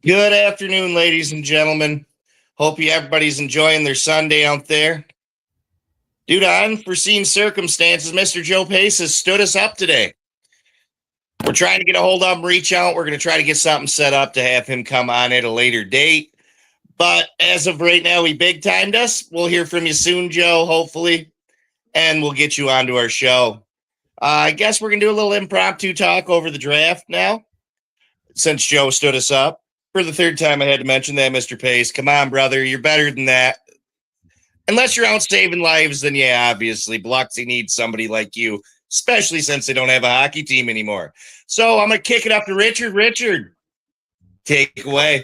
Good afternoon, ladies and gentlemen. Hope everybody's enjoying their Sunday out there. Due to unforeseen circumstances, Mr. Joe Pace has stood us up today. We're trying to get a hold of him, reach out. We're going to try to get something set up to have him come on at a later date. But as of right now, he big timed us. We'll hear from you soon, Joe, hopefully, and we'll get you onto our show. I guess we're going to do a little impromptu talk over the draft now, since Joe stood us up. For the third time, I had to mention that, Mr. Pace. Come on, brother. You're better than that. Unless you're out saving lives, then yeah, obviously, Biloxi needs somebody like you, especially since they don't have a hockey team anymore. So I'm going to kick it up to Richard. Richard, take away.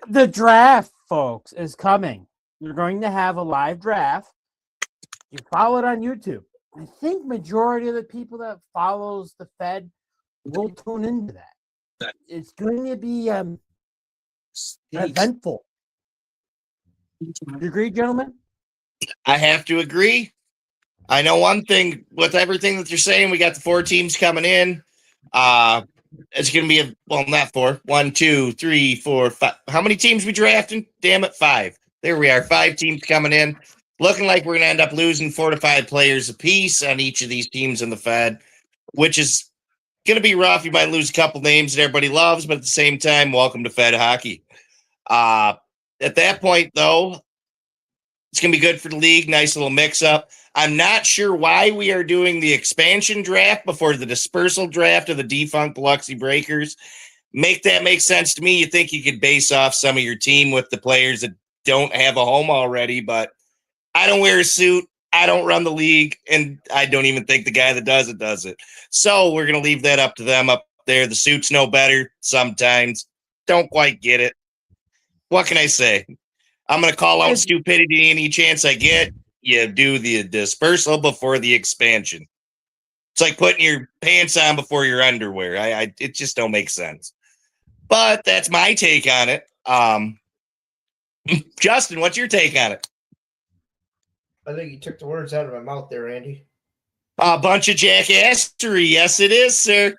The draft, folks, is coming. You're going to have a live draft. You follow it on YouTube. I think majority of the people that follows the Fed will tune into that. It's going to be eventful. You agree, gentlemen? I have to agree. I know one thing with everything that you're saying. We got the 4 teams coming in. It's going to be not 4. 1, 2, 3, 4, 5. How many teams we drafting? Damn it, 5. There we are. 5 teams coming in. Looking like we're going to end up losing 4 to 5 players apiece on each of these teams in the Fed, which is going to be rough. You might lose a couple names that everybody loves, but at the same time, welcome to Fed hockey. At that point, though, it's going to be good for the league. Nice little mix-up. I'm not sure why we are doing the expansion draft before the dispersal draft of the defunct Biloxi Breakers. Make sense to me. You think you could base off some of your team with the players that don't have a home already, but I don't wear a suit. I don't run the league, and I don't even think the guy that does it. So we're going to leave that up to them up there. The suits know better sometimes. Don't quite get it. What can I say? I'm going to call out stupidity any chance I get. You do the dispersal before the expansion. It's like putting your pants on before your underwear. It just don't make sense. But that's my take on it. Justin, what's your take on it? I think you took the words out of my mouth there, Andy. A bunch of jackassery. Yes, it is, sir.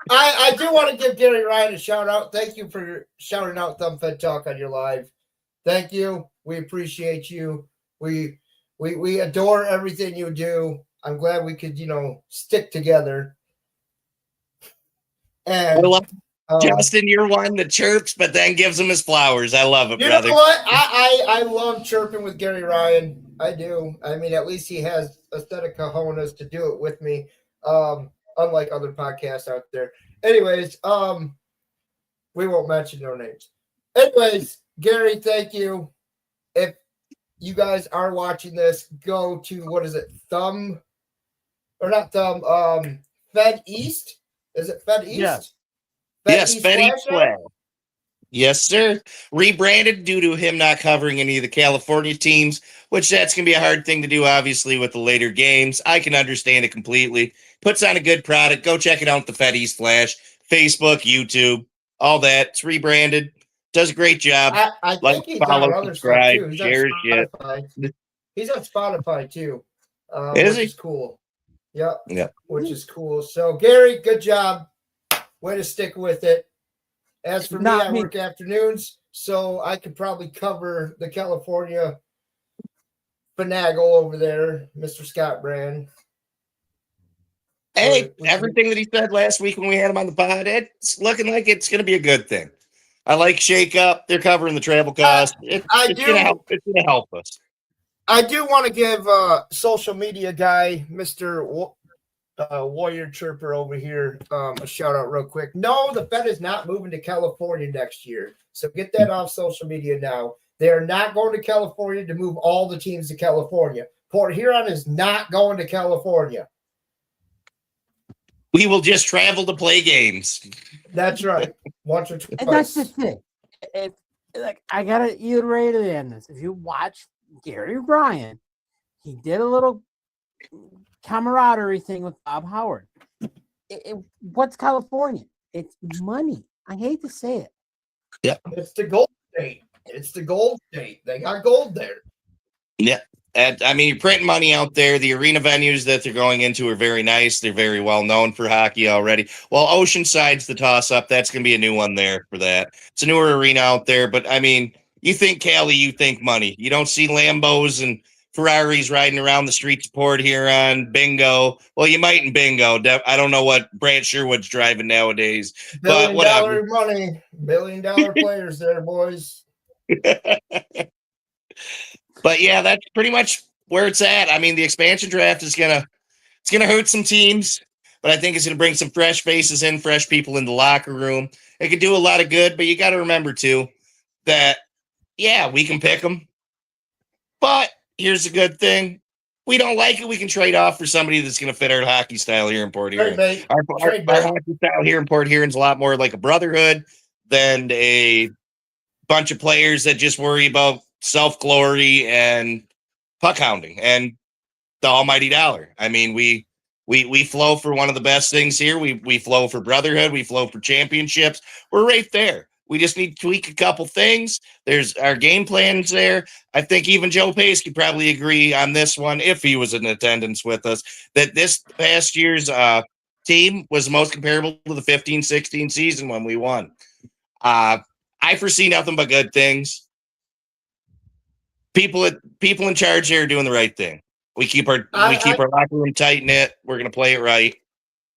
I do want to give Gary Ryan a shout out. Thank you for shouting out Thumb Fed Talk on your live. Thank you. We appreciate you. We adore everything you do. I'm glad we could, stick together. And I love Justin, you're one that chirps, but then gives him his flowers. I love it, brother. You know what? I love chirping with Gary Ryan. I do. I mean, at least he has a set of cojones to do it with me. Unlike other podcasts out there. Anyways, we won't mention no names. Anyways, Gary, thank you. If you guys are watching this, go to Fed East? Is it Fed East? Yeah. Fed East Flag. Yes, sir. Rebranded due to him not covering any of the California teams, which that's going to be a hard thing to do, obviously, with the later games. I can understand it completely. Puts on a good product. Go check it out with the Fed East Flash. Facebook, YouTube, all that. It's rebranded. Does a great job. I think he's on other stuff too. Share shit. He's on Spotify too. Which is cool. Yep. Yeah. Which is cool. So, Gary, good job. Way to stick with it. As for me, I work afternoons, so I could probably cover the California finagle over there, Mr. Scott Brand. Hey, everything that he said last week when we had him on the pod, it's looking like it's going to be a good thing. I like Shake Up. They're covering the travel cost. It's going to help us. I do want to give social media guy, Mr. Warrior Chirper over here, a shout out real quick. No, the Fed is not moving to California next year. So get that off social media now. They are not going to California to move all the teams to California. Port Huron is not going to California. We will just travel to play games. That's right. Once or twice. And that's the thing. I gotta iterate on this. If you watch Gary Ryan, he did a little camaraderie thing with Bob Howard. What's California? It's money. I hate to say it. Yeah. It's the gold state. They got gold there. Yeah. I mean, you're printing money out there. The arena venues that they're going into are very nice. They're very well known for hockey already. Well, Oceanside's the toss-up. That's going to be a new one there for that. It's a newer arena out there. But, I mean, you think Cali, you think money. You don't see Lambos and Ferraris riding around the streets of Port Huron, Bingo. Well, you might in Bingo. I don't know what Brant Sherwood's driving nowadays. But whatever. Money, $1 billion players there, boys. But yeah, that's pretty much where it's at. I mean, the expansion draft is gonna hurt some teams, but I think it's gonna bring some fresh faces in, fresh people in the locker room. It could do a lot of good, but you got to remember too that yeah, we can pick them. But here's a good thing: we don't like it, we can trade off for somebody that's gonna fit our hockey style here in Port Huron. Our hockey style here in Port Huron is a lot more like a brotherhood than a bunch of players that just worry about self-glory and puck hounding and the almighty dollar. I mean, we flow for one of the best things here. We flow for brotherhood. We flow for championships. We're right there. We just need to tweak a couple things. There's our game plans there. I think even Joe Pace could probably agree on this one if he was in attendance with us, that this past year's team was the most comparable to the 15-16 season when we won. I foresee nothing but good things. People in charge here are doing the right thing. We keep our locker room tight knit. We're going to play it right.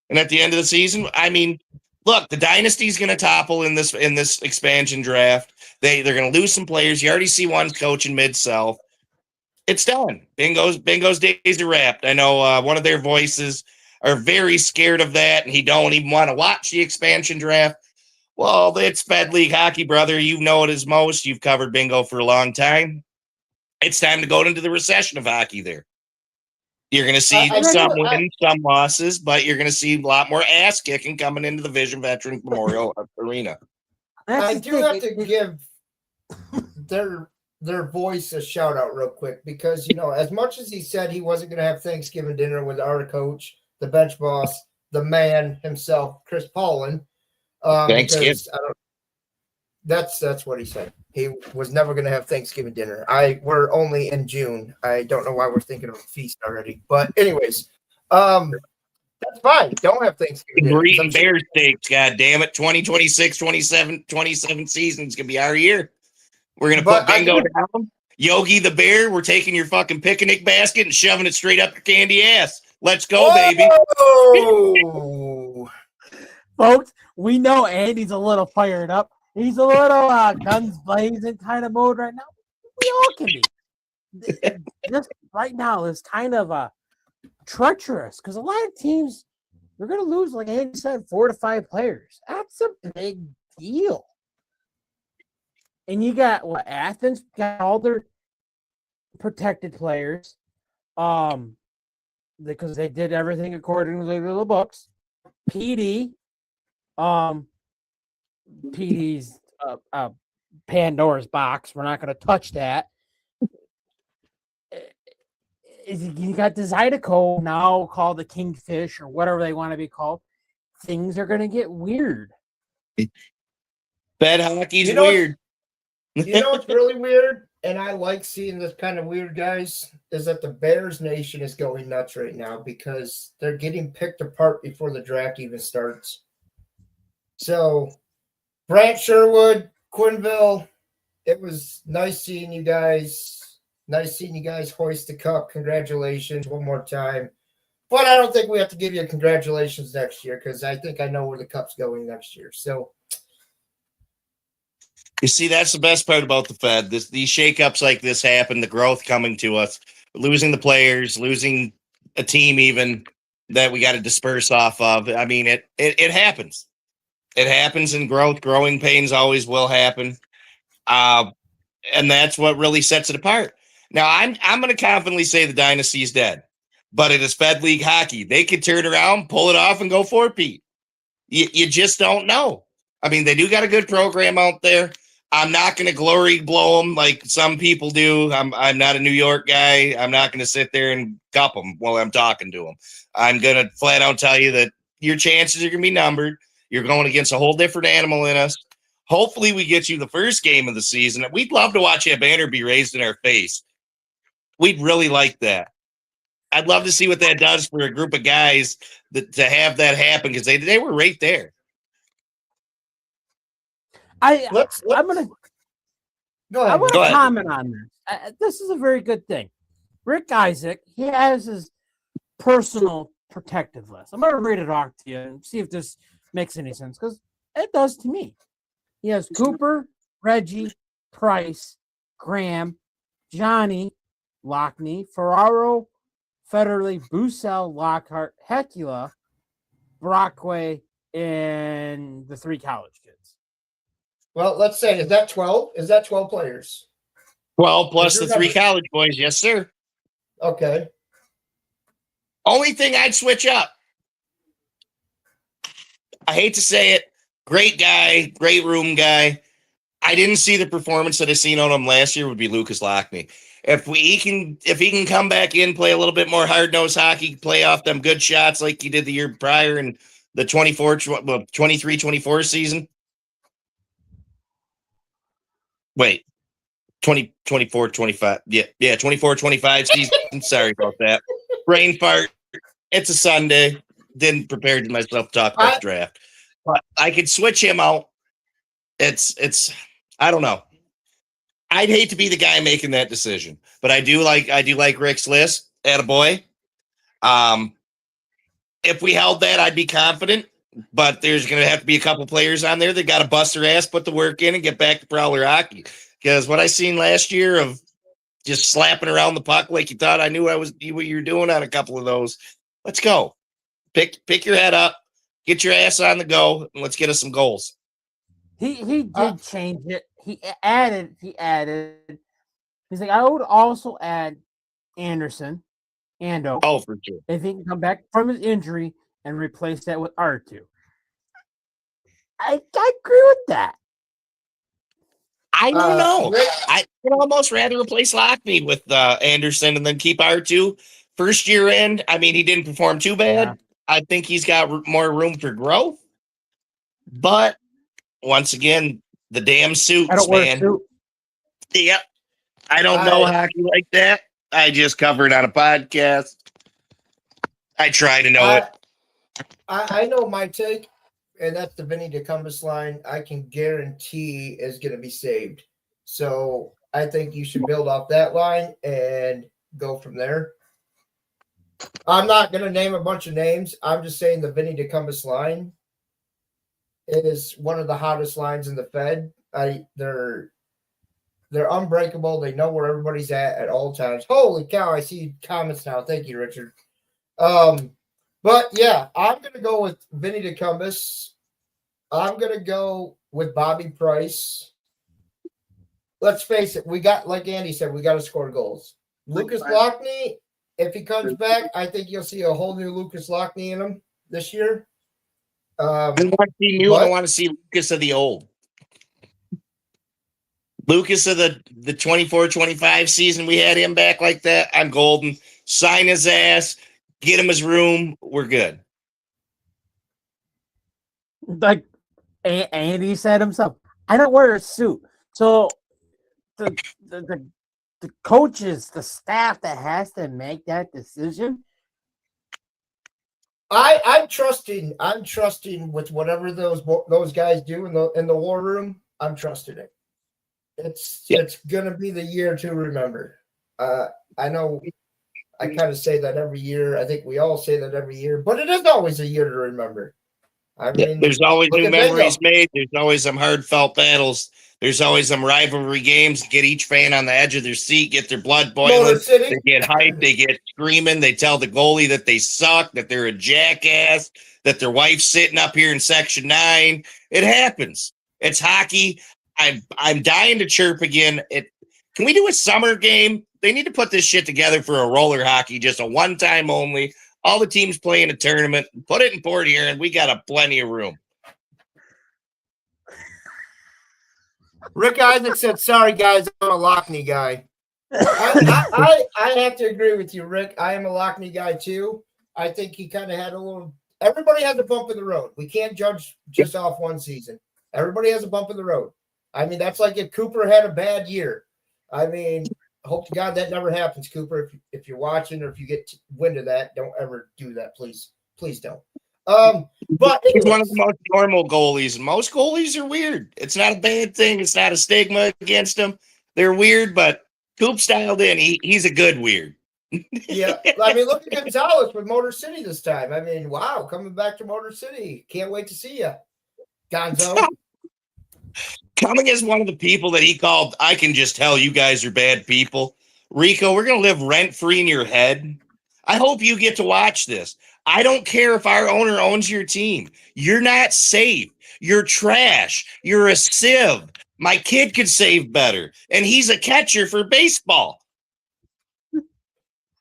And at the end of the season, I mean, look, the dynasty's going to topple in this expansion draft. They're going to lose some players. You already see one coach in Mid-South. It's done. Bingo's days are wrapped. I know one of their voices are very scared of that, and he don't even want to watch the expansion draft. Well, it's Fed League hockey, brother. You know it as most. You've covered Bingo for a long time. It's time to go into the recession of hockey there. You're going to see some wins, some losses, but you're going to see a lot more ass kicking coming into the Vision Veterans Memorial Arena. I do have to give their voice a shout out real quick because, you know, as much as he said he wasn't going to have Thanksgiving dinner with our coach, the bench boss, the man himself, Chris Paulin. Thanksgiving. That's what he said. He was never going to have Thanksgiving dinner. We're only in June. I don't know why we're thinking of a feast already. But anyways, that's fine. Don't have Thanksgiving dinner. We're eating bear steaks. God damn it. 2026, 27 seasons going to be our year. We're going to put Bingo down. Yogi the Bear, we're taking your fucking picnic basket and shoving it straight up your candy ass. Let's go, baby. Folks, we know Andy's a little fired up. He's a little guns blazing kind of mode right now. We all can be. This right now is kind of treacherous because a lot of teams, they're going to lose, like Andy said, 4 to 5 players. That's a big deal. And you got Athens got all their protected players, because they did everything according to the books. PD's Pandora's box. We're not going to touch that. You got the Zydeco now called the Kingfish or whatever they want to be called. Things are going to get weird. Bad hockey's weird. You know what's really weird? And I like seeing this kind of weird, guys, is that the Bears Nation is going nuts right now because they're getting picked apart before the draft even starts. So, Brant Sherwood, Quinville, it was nice seeing you guys. Nice seeing you guys hoist the cup. Congratulations one more time. But I don't think we have to give you a congratulations next year because I think I know where the cup's going next year. So, you see, that's the best part about the Fed. These shakeups like this happen, the growth coming to us, losing the players, losing a team even that we got to disperse off of. I mean, it happens. It happens in growth. Growing pains always will happen. And that's what really sets it apart. Now, I'm going to confidently say the dynasty is dead, but it is Fed League hockey. They could turn around, pull it off, and go four-peat. You just don't know. I mean, they do got a good program out there. I'm not going to glory blow them like some people do. I'm not a New York guy. I'm not going to sit there and cup them while I'm talking to them. I'm going to flat out tell you that your chances are going to be numbered. You're going against a whole different animal in us. Hopefully we get you the first game of the season. We'd love to watch that banner be raised in our face. we'd really like that. I'd love to see what that does for a group of guys to have that happen because they were right there. I'm Let's gonna go I ahead. want Go to ahead. comment on this. This is a very good thing. Rick Isaac, he has his personal protective list. I'm going to read it off to you and see if this makes any sense because it does to me. He has Cooper, Reggie, Price, Graham, Johnny, Lockney, Ferraro, Federley, Bussell, Lockhart, Hecula, Brockway, and the 3 college kids. Well, let's say, is that 12? Is that 12 players? 12 plus Is the your 3 number- college boys. Yes, sir. Okay. Only thing I'd switch up. I hate to say it. Great guy, great room guy. I didn't see the performance that I seen on him last year would be Lucas Lockney. If he can come back in, play a little bit more hard-nosed hockey, play off them good shots like he did the year prior in the 23-24 season. Wait. 24-25. Yeah, 24-25 season. Sorry about that. Brain fart. It's a Sunday. Didn't prepare myself to talk about the draft. But I could switch him out. It's I don't know. I'd hate to be the guy making that decision, but I do like Rick's list. Attaboy. If we held that, I'd be confident. But there's going to have to be a couple players on there that got to bust their ass, put the work in, and get back to Prowler hockey. Because what I seen last year of just slapping around the puck like you thought I knew what you were doing on a couple of those. Let's go. Pick your head up, get your ass on the go, and let's get us some goals. He did change it. He added. He's like, I would also add Anderson, Ando, Oh, for sure. if he can come back from his injury and replace that with R2. I agree with that. I don't know. Rick, I would almost rather replace Lockney with Anderson and then keep R2. First year in, I mean, he didn't perform too bad. Yeah. I think he's got more room for growth. But once again, the damn suits, I don't wear a man. suit. Yep. I don't know hockey like that. I just cover it on a podcast. I try to know it. I know my take, and that's the Vinny DeCumbus line. I can guarantee is going to be saved. So I think you should build off that line and go from there. I'm not going to name a bunch of names. I'm just saying the Vinny DeCumbus line is one of the hottest lines in the Fed. They're unbreakable. They know where everybody's at all times. Holy cow! I see comments now. Thank you, Richard. But yeah, I'm gonna go with Vinny DeCumbus. I'm gonna go with Bobby Price. Let's face it, we got, like Andy said, we got to score goals. Lucas Lockney, if he comes back, I think you'll see a whole new Lucas Lockney in him this year. I want to see new. I want to see Lucas of the old. Lucas of the 24-25 season, we had him back like that. I'm golden. Sign his ass. Get him his room. We're good. Like Andy said himself, I don't wear a suit. So the coaches, the staff that has to make that decision. I'm trusting with whatever those guys do in the war room. I'm trusting it. It's gonna be the year to remember. I know I kind of say that every year. I think we all say that every year, but it is always a year to remember. I mean, there's always look new at Bingo. memories made. There's always some heartfelt battles. There's always some rivalry games. Get each fan on the edge of their seat, get their blood boiling. Motor City. They get hyped. They get screaming. They tell the goalie that they suck, that they're a jackass, that their wife's sitting up here in Section 9. It happens. It's hockey. I'm dying to chirp again. Can we do a summer game? They need to put this shit together for a roller hockey, just a one time only. All the teams play in a tournament. Put it in Port Huron. We got a plenty of room. Rick Isaac said, "Sorry guys, I'm a Lockney guy." I have to agree with you, Rick. I am a Lockney guy too. I think he kind of had a little. Everybody has a bump in the road. We can't judge just off one season. Everybody has a bump in the road. I mean, that's like if Cooper had a bad year. I mean, hope to God that never happens, Cooper. If you're watching or if you get wind of that, don't ever do that, please. Please don't. But He's one of anyways, the most normal goalies. Most goalies are weird. It's not a bad thing. It's not a stigma against them. They're weird, but Coop's dialed in. He's a good weird. yeah. I mean, look at Gonzalez with Motor City this time. I mean, wow, coming back to Motor City. Can't wait to see you, Gonzo. Coming as one of the people that he called, I can just tell you guys are bad people. Rico, we're going to live rent-free in your head. I hope you get to watch this. I don't care if our owner owns your team. You're not safe. You're trash. You're a sieve. My kid could save better, and he's a catcher for baseball.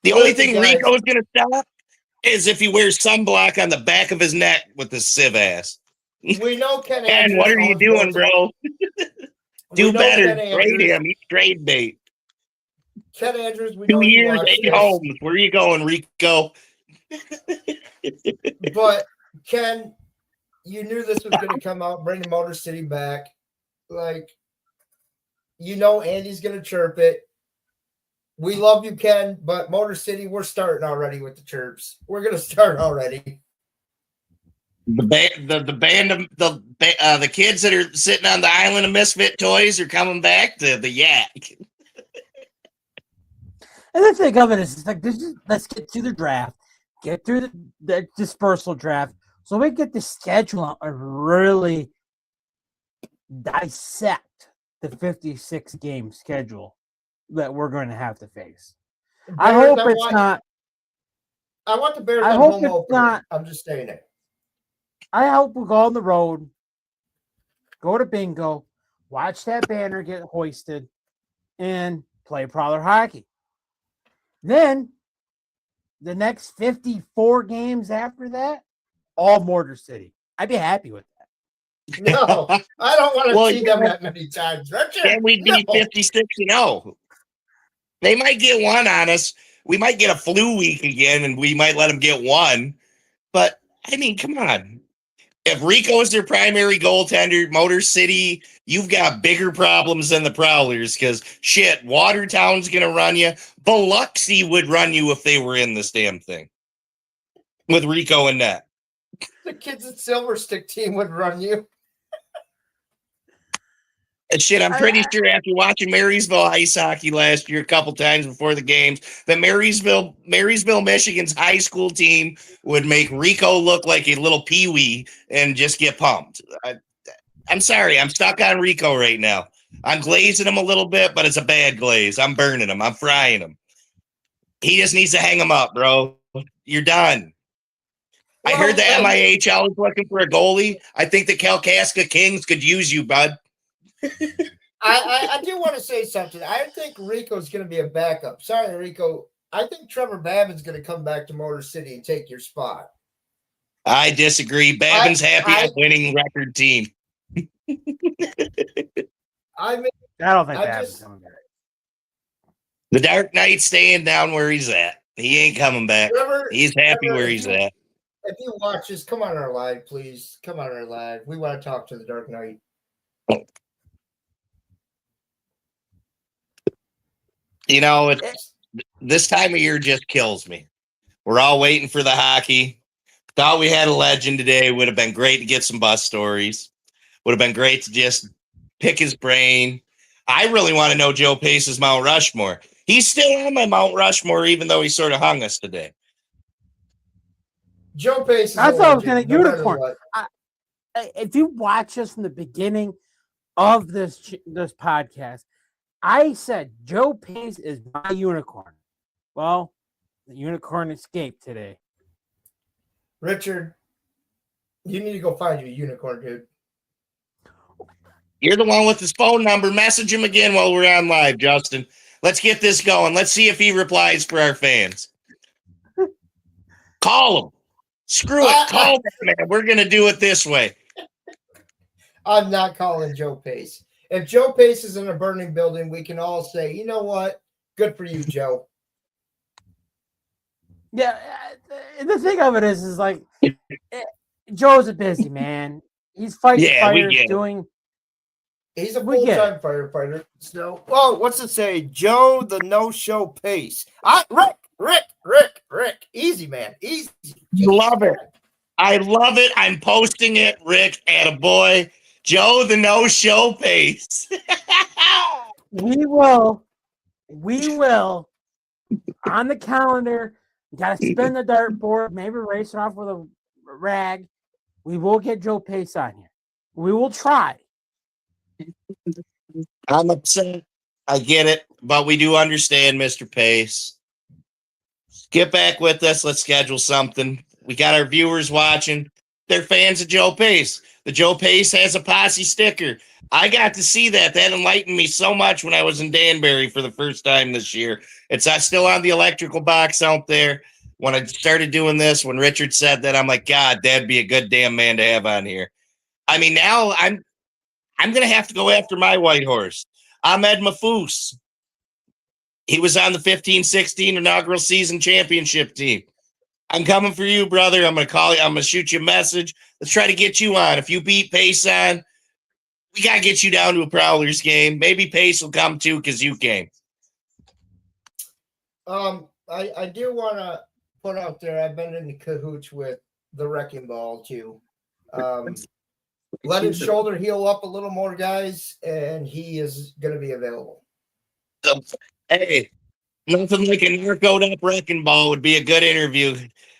The only thing Rico's going to stop is if he wears sunblock on the back of his neck with the sieve ass. We know Ken And Andrews. what are you doing, bro? Do better. Trade him. He's trade bait. Ken Andrews, we 2 know years, you 8 homes. Where are you going, Rico? But Ken, you knew this was going to come out, bring the Motor City back. Like, you know, Andy's going to chirp it. We love you, Ken, but Motor City, we're starting already with the chirps. We're going to start already. The kids that are sitting on the island of misfit toys are coming back to the yak. And the thing of it is, it's like, let's get to the draft, get through the dispersal draft, so we get the schedule out and really dissect the 56 game schedule that we're going to have to face. I hope it's not. I want the Bears. I hope it's not. I'm just saying it. I hope we go on the road, go to bingo, watch that banner get hoisted, and play Prowler hockey. Then the next 54 games after that, all Motor City. I'd be happy with that. No, I don't want to see them that many times. Can we be 56-0? They might get one on us. We might get a flu week again, and we might let them get one. But, I mean, come on. If Rico is their primary goaltender, Motor City, you've got bigger problems than the Prowlers because, shit, Watertown's going to run you. Biloxi would run you if they were in this damn thing with Rico and net. The kids at Silver Stick team would run you. And shit, I'm pretty sure after watching Marysville ice hockey last year a couple times before the games, that Marysville, Michigan's high school team would make Rico look like a little peewee and just get pumped. I'm sorry, I'm stuck on Rico right now. I'm glazing him a little bit, but it's a bad glaze. I'm burning him. I'm frying him. He just needs to hang him up, bro. You're done. I heard the MIHL is looking for a goalie. I think the Kalkaska Kings could use you, bud. I do want to say something. I think Rico's going to be a backup. Sorry, Rico. I think Trevor Babin's going to come back to Motor City and take your spot. I disagree. Babin's happy at winning record team. I mean, I don't think Babin's coming back. The Dark Knight's staying down where he's at. He ain't coming back. He's happy where he's at. If you watch this, come on our live, please. Come on our live. We want to talk to the Dark Knight. You know, this time of year just kills me. We're all waiting for the hockey. Thought we had a legend today. Would have been great to get some bus stories. Would have been great to just pick his brain. I really want to know Joe Pace's Mount Rushmore. He's still on my Mount Rushmore, even though he sort of hung us today. Joe Pace is I thought I was going to unicorn. If you watch us from the beginning of this podcast, I said Joe Pace is my unicorn. Well, the unicorn escaped today. Richard, you need to go find you a unicorn, dude. You're the one with his phone number. Message him again while we're on live, Justin. Let's get this going. Let's see if he replies for our fans. Call him. Screw it. Call him, man. We're going to do it this way. I'm not calling Joe Pace. If Joe Pace is in a burning building, we can all say, you know what? Good for you, Joe. Yeah, the thing of it is like, Joe's a busy man. He's fighting fires, He's a We get full-time firefighter. So, well, what's it say? Joe the no-show pace. Rick. Easy, man. Easy. Love it. I love it. I'm posting it, Rick. Attaboy. Joe the no-show pace. We will on the calendar. You got to spin the dartboard, maybe race it off with a rag. We will get Joe Pace on here. We will try. I'm upset. I get it, but we do understand, Mr. Pace. Get back with us. Let's schedule something. We got our viewers watching. They're fans of Joe Pace. The Joe Pace has a posse sticker. I got to see that. That enlightened me so much when I was in Danbury for the first time this year. It's still on the electrical box out there. When I started doing this, when Richard said that, I'm like, God, that'd be a good damn man to have on here. I mean, now I'm going to have to go after my white horse, Ahmed Mahfouz. He was on the 15-16 inaugural season championship team. I'm coming for you, brother. I'm going to call you. I'm going to shoot you a message. Let's try to get you on. If you beat Pace on, we got to get you down to a Prowlers game. Maybe Pace will come too because you came. I do want to put out there, I've been in cahoots with the Wrecking Ball too. Let his shoulder heal up a little more, guys, and he is going to be available. So, hey, nothing like a narcoed up Wrecking Ball would be a good interview.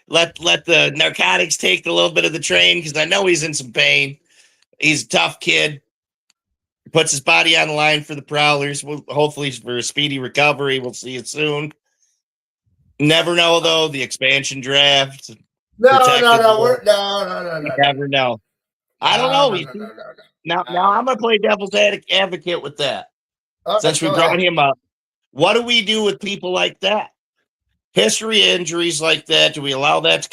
Let the narcotics take a little bit of the train because I know he's in some pain. He's a tough kid. Puts his body on the line for the Prowlers. Hopefully for a speedy recovery. We'll see it soon. Never know though. The expansion draft. No. Never know. I don't know. Now I'm gonna play devil's advocate with that. Since we brought him up, what do we do with people like that? History injuries like that, do we allow that to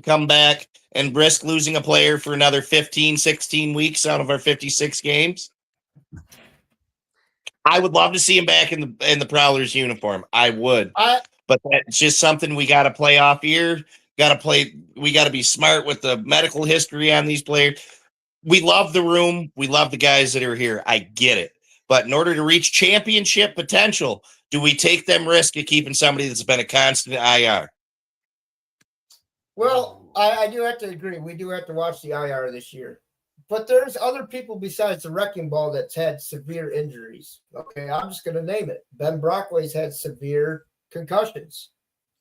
come back and risk losing a player for another 15, 16 weeks out of our 56 games? I would love to see him back in the Prowlers uniform. I would. But that's just something we got to play off here. We got to be smart with the medical history on these players. We love the room. We love the guys that are here. I get it. But in order to reach championship potential, do we take them risk of keeping somebody that's been a constant IR? Well, I do have to agree. We do have to watch the IR this year. But there's other people besides the Wrecking Ball that's had severe injuries. Okay, I'm just going to name it. Ben Brockway's had severe concussions.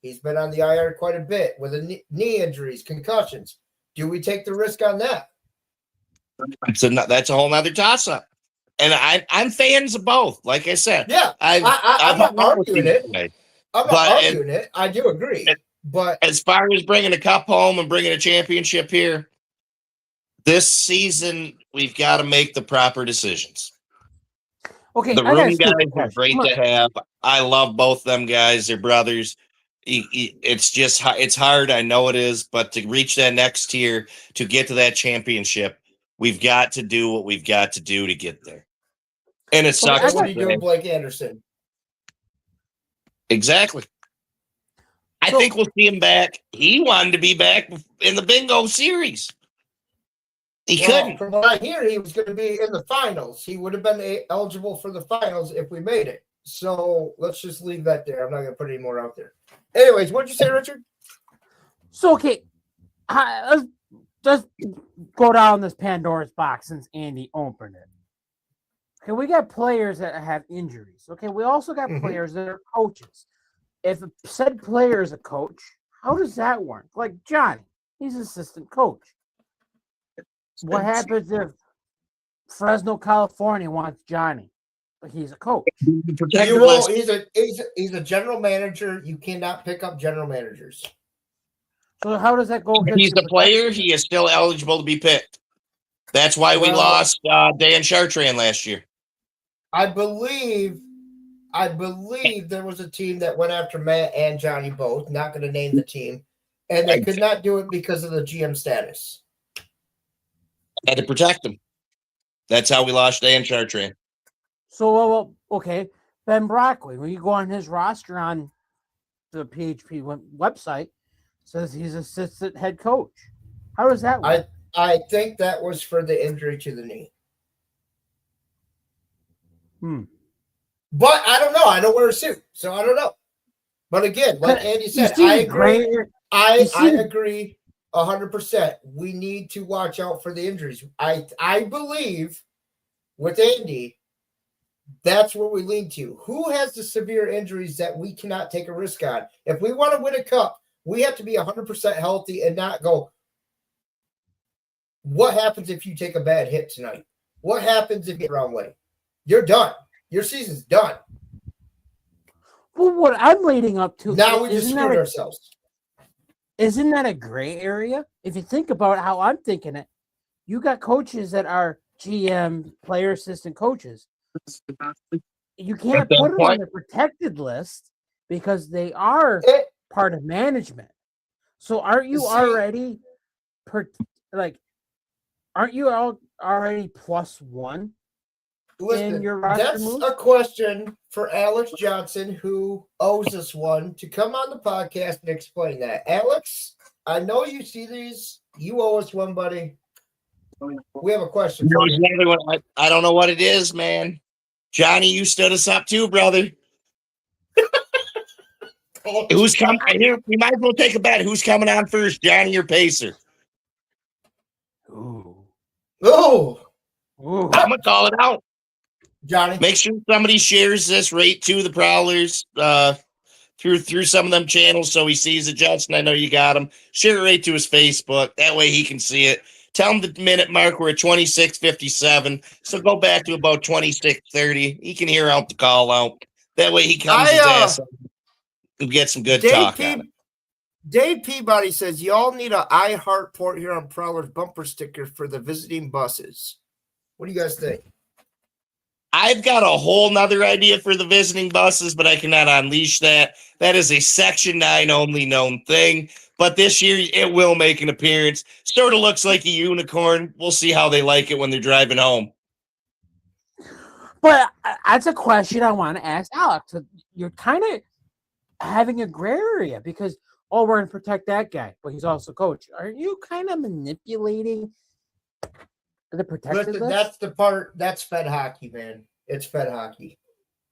He's been on the IR quite a bit with knee injuries, concussions. Do we take the risk on that? That's a whole nother toss-up. And I'm fans of both. Like I said, yeah, I'm not arguing it. I'm not arguing it. I do agree. But as far as bringing a cup home and bringing a championship here, this season we've got to make the proper decisions. Okay, the room guys are great to have. I love both them guys. They're brothers. It's hard. I know it is, but to reach that next tier, to get to that championship, we've got to do what we've got to do to get there. And it sucks. What are you doing, Blake Anderson? Exactly. I think we'll see him back. He wanted to be back in the bingo series. He couldn't. From what I hear, he was going to be in the finals. He would have been eligible for the finals if we made it. So let's just leave that there. I'm not going to put any more out there. Anyways, what'd you say, Richard? So, okay, let's just go down this Pandora's box since Andy opened it. Okay, we got players that have injuries. Okay, we also got players that are coaches. If said player is a coach, how does that work? Like Johnny, he's assistant coach. What happens if Fresno, California wants Johnny, but he's a coach? He's a general manager. You cannot pick up general managers. So how does that go? If he's the player, he is still eligible to be picked. That's why we lost Dan Chartrand last year. I believe there was a team that went after Matt and Johnny both. Not going to name the team, and they could not do it because of the GM status. Had to protect him. That's how we lost Dan Chartrand. So, okay, Ben Brockway, when you go on his roster on the PHP website, says he's assistant head coach. How does that work? I think that was for the injury to the knee. But I don't know. I don't wear a suit, so I don't know. But again, like Andy said, I agree. I agree 100%. We need to watch out for the injuries. I believe with Andy, that's where we lean to. Who has the severe injuries that we cannot take a risk on? If we want to win a cup, we have to be 100% healthy and not go, what happens if you take a bad hit tonight? What happens if you get wrong way? You're done. Your season's done. Well, what I'm leading up to now we just screwed ourselves. Isn't that a gray area? If you think about how I'm thinking it, you got coaches that are GM, player assistant coaches. You can't put them on the protected list because they are part of management. So aren't you already aren't you already +1? Listen, that's a question for Alex Johnson, who owes us one, to come on the podcast and explain that. Alex, I know you see these. You owe us one, buddy. We have a question for you. I don't know what it is, man. Johnny, you stood us up too, brother. Who's coming here? We might as well take a bet. Who's coming on first, Johnny or Pacer? Ooh. I'm gonna call it out. Johnny, make sure somebody shares this right to the Prowlers through some of them channels so he sees it. Justin, I know you got him. Share it right to his Facebook. That way he can see it. Tell him the minute mark we're at 26:57. So go back to about 26:30. He can hear out the call out. That way he comes his ass up and get some good talk on it. Dave Peabody says y'all need a I Heart Port here on Prowlers bumper sticker for the visiting buses. What do you guys think? I've got a whole nother idea for the visiting buses, but I cannot unleash that. That is a Section 9 only known thing. But this year it will make an appearance. Sort of looks like a unicorn. We'll see how they like it when they're driving home. But that's a question I want to ask Alex. You're kind of having a gray area because, we're going to protect that guy, but he's also coach. Are you kind of manipulating the protected list? That's the part. That's Fed hockey, man. It's Fed hockey.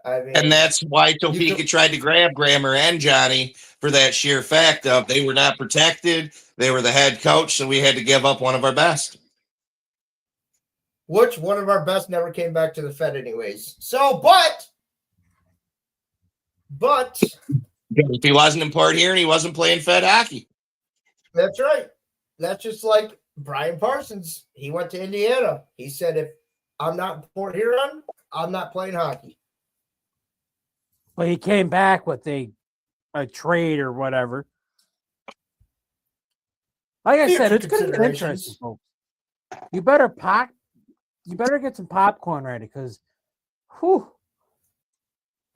I mean, and that's why Topeka tried to grab Grammer and Johnny for that sheer fact of they were not protected. They were the head coach, so we had to give up one of our best. Which one of our best never came back to the Fed anyways. So, but if he wasn't in Port Huron, he wasn't playing Fed hockey. That's right. That's just like Brian Parsons. He went to Indiana. He said, if I'm not in Port Huron, I'm not playing hockey. But he came back with a trade or whatever. Like I said, it's going to be interesting, folks. You better get some popcorn ready because,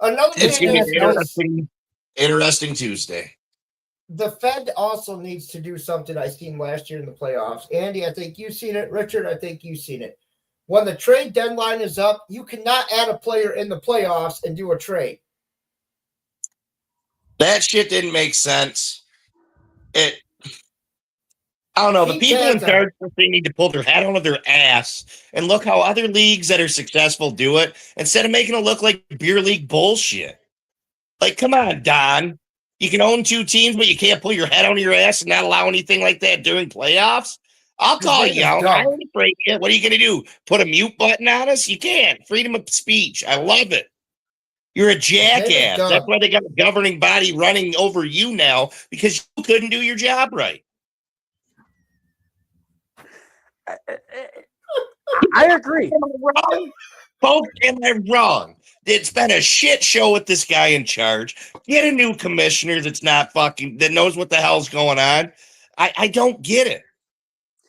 Another it's thing going to be interesting Tuesday. The Fed also needs to do something I seen last year in the playoffs. Andy, I think you've seen it. Richard, I think you've seen it. When the trade deadline is up, you cannot add a player in the playoffs and do a trade. That shit didn't make sense. I don't know. The people in charge they need to pull their head out of their ass and look how other leagues that are successful do it instead of making it look like beer league bullshit. Like, come on, Don. You can own 2 teams, but you can't pull your head out of your ass and not allow anything like that during playoffs? I'll call you out. I ain't afraid. What are you going to do? Put a mute button on us? You can't. Freedom of speech. I love it. You're a jackass. That's why they got a governing body running over you now because you couldn't do your job right. I agree. Am I wrong? Both am I wrong? It's been a shit show with this guy in charge. Get a new commissioner that knows what the hell's going on. I don't get it.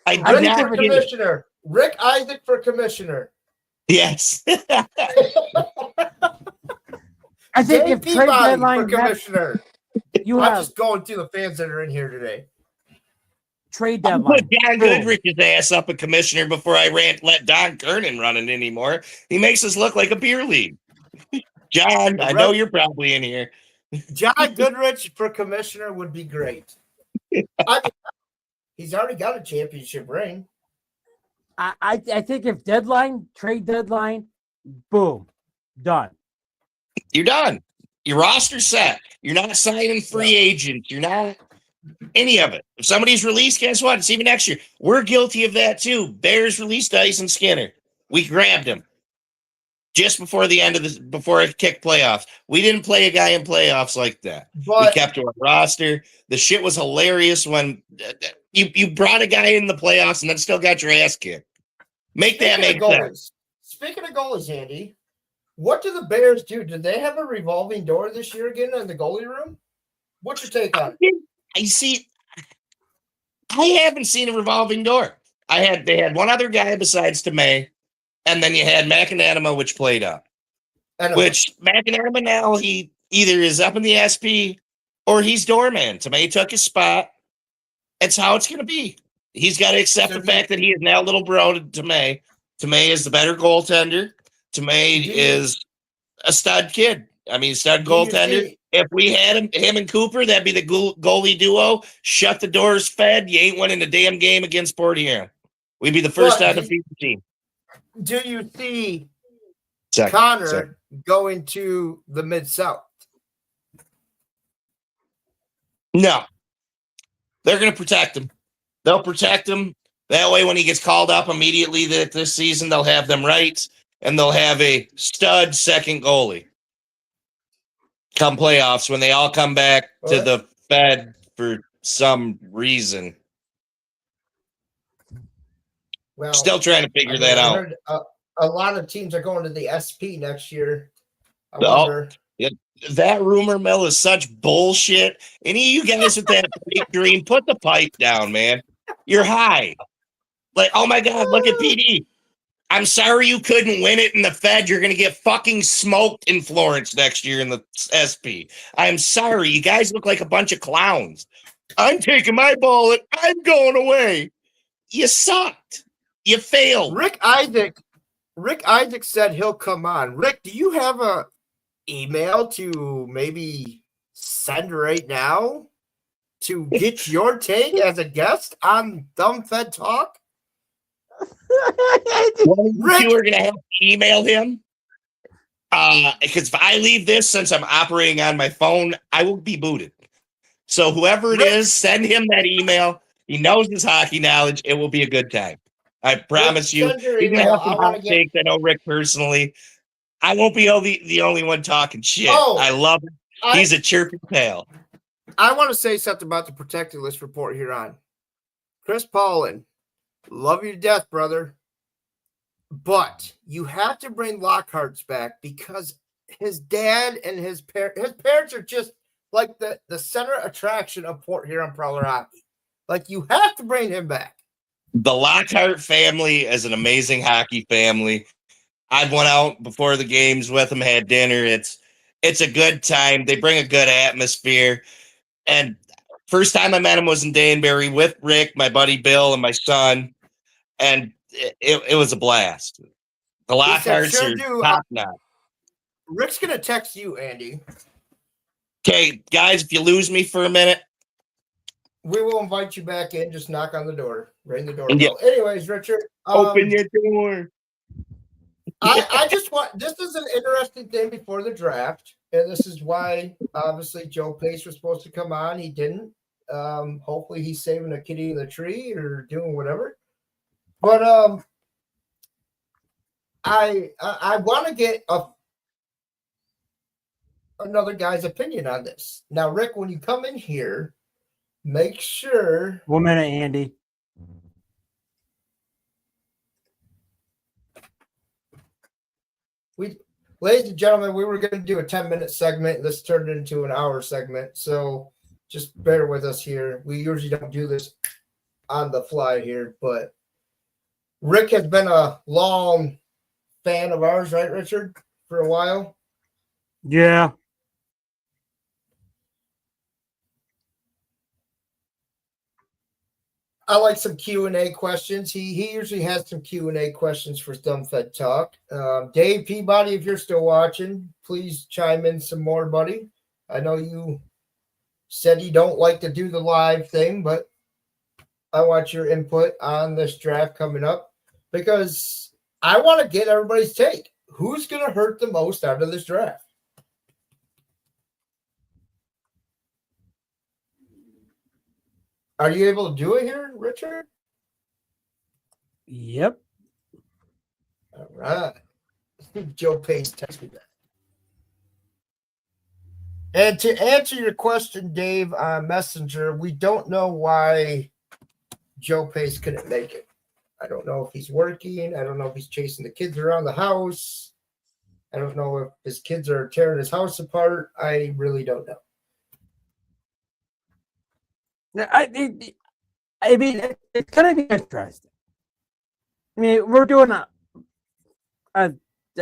I do not get commissioner. It. Rick Isaac for commissioner. Yes. I think if trade deadline for commissioner. I'm have just going through the fans that are in here today. Trade deadline. Put Don Goodrich's ass up a commissioner before I let Don Kernan run it anymore. He makes us look like a beer league. John, I know you're probably in here. John Goodrich for commissioner would be great. He's already got a championship ring. I think if trade deadline, boom. Done. You're done. Your roster's set. You're not signing free agents. You're not any of it. If somebody's released, guess what? It's even next year. We're guilty of that too. Bears released Dyson Skinner. We grabbed him just before the end of the before it kicked playoffs. We didn't play a guy in playoffs like that. We But kept to our roster. The shit was hilarious when you brought a guy in the playoffs and then still got your ass kicked. Make that make sense. Speaking of goalies, Andy, what do the Bears do? Do they have a revolving door this year again in the goalie room? What's your take on it? I see. I haven't seen a revolving door. They had one other guy besides Tomei, and then you had McAnanima, which played up. And Which McAnanima now he either is up in the SP or he's doorman. Tomei took his spot. It's how it's going to be. He's got to accept the fact that he is now little bro to Tomei. Tomei is the better goaltender. Tomei is a stud kid. I mean, stud goaltender. If we had him and Cooper, that'd be the goalie duo. Shut the doors, Fed. You ain't winning a damn game against Port Huron. We'd be the first undefeated team. Do you see Second. Connor going to the Mid-South? No. They're going to protect him. They'll protect him. That way, when he gets called up immediately this season, they'll have them right, and they'll have a stud second goalie. Come playoffs, when they all come back to the Fed for some reason. Well, Still trying to figure that out. Heard, a lot of teams are going to the SP next year. I wonder. That rumor mill is such bullshit. Any of you guys with that pipe dream, put the pipe down, man. You're high. Like, oh my God, look at PD. I'm sorry you couldn't win it in the Fed. You're going to get fucking smoked in Florence next year in the SP. I'm sorry. You guys look like a bunch of clowns. I'm taking my bullet. I'm going away. You sucked. You failed. Rick Isaac said he'll come on. Rick, do you have a email to maybe send right now to get your take as a guest on Dumb Fed Talk? Rick, you are going to have to email him. Because if I leave this, since I'm operating on my phone, I will be booted. So whoever it is, send him that email. He knows his hockey knowledge. It will be a good time. I promise you. He's going to have some hot takes. I know Rick personally. I won't be the only one talking shit. I love him. He's a chirpy pal. I want to say something about the protected list report here on Chris Paulin. Love you to death, brother. But you have to bring Lockhart's back because his dad and his parents are just like the center attraction of Port Huron Prowler hockey. Like, you have to bring him back. The Lockhart family is an amazing hockey family. I've went out before the games with them, had dinner. It's a good time. They bring a good atmosphere. And first time I met him was in Danbury with Rick, my buddy Bill, and my son. And it was a blast. The Lockharts are top notch. Rick's going to text you, Andy. Okay, guys, if you lose me for a minute, we will invite you back in. Just knock on the door. Ring the doorbell. Yeah. Anyways, Richard. Open your door. I just want, this is an interesting thing before the draft. And this is why, obviously, Joe Pace was supposed to come on. He didn't. Hopefully he's saving a kitty in the tree or doing whatever. But I want to get another guy's opinion on this. Now, Rick, when you come in here, make sure. 1 minute, Andy. Ladies and gentlemen, we were going to do a 10-minute segment. This turned into an hour segment. So just bear with us here. We usually don't do this on the fly here, but Rick has been a long fan of ours, right, Richard, for a while? Yeah. I like some Q&A questions. He usually has some Q&A questions for Dumb Fed Talk. Dave Peabody, if you're still watching, please chime in some more, buddy. I know you said you don't like to do the live thing, but I want your input on this draft coming up because I want to get everybody's take. who's going to hurt the most out of this draft? Are you able to do it here, Richard? Yep. All right. Joe Pace texted me that. And to answer your question, Dave, on Messenger, we don't know why Joe Pace couldn't make it. I don't know if he's working. I don't know if he's chasing the kids around the house. I don't know if his kids are tearing his house apart. I really don't know. Now, I mean, it's going to be interesting. I mean, we're doing a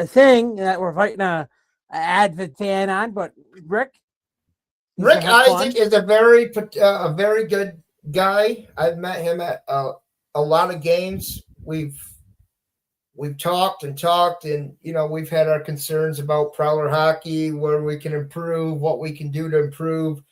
thing that we're fighting a avid fan on, but Rick Isaac is a very good guy. I've met him at a lot of games. We've talked, and we've had our concerns about Prowler hockey, where we can improve, what we can do to improve.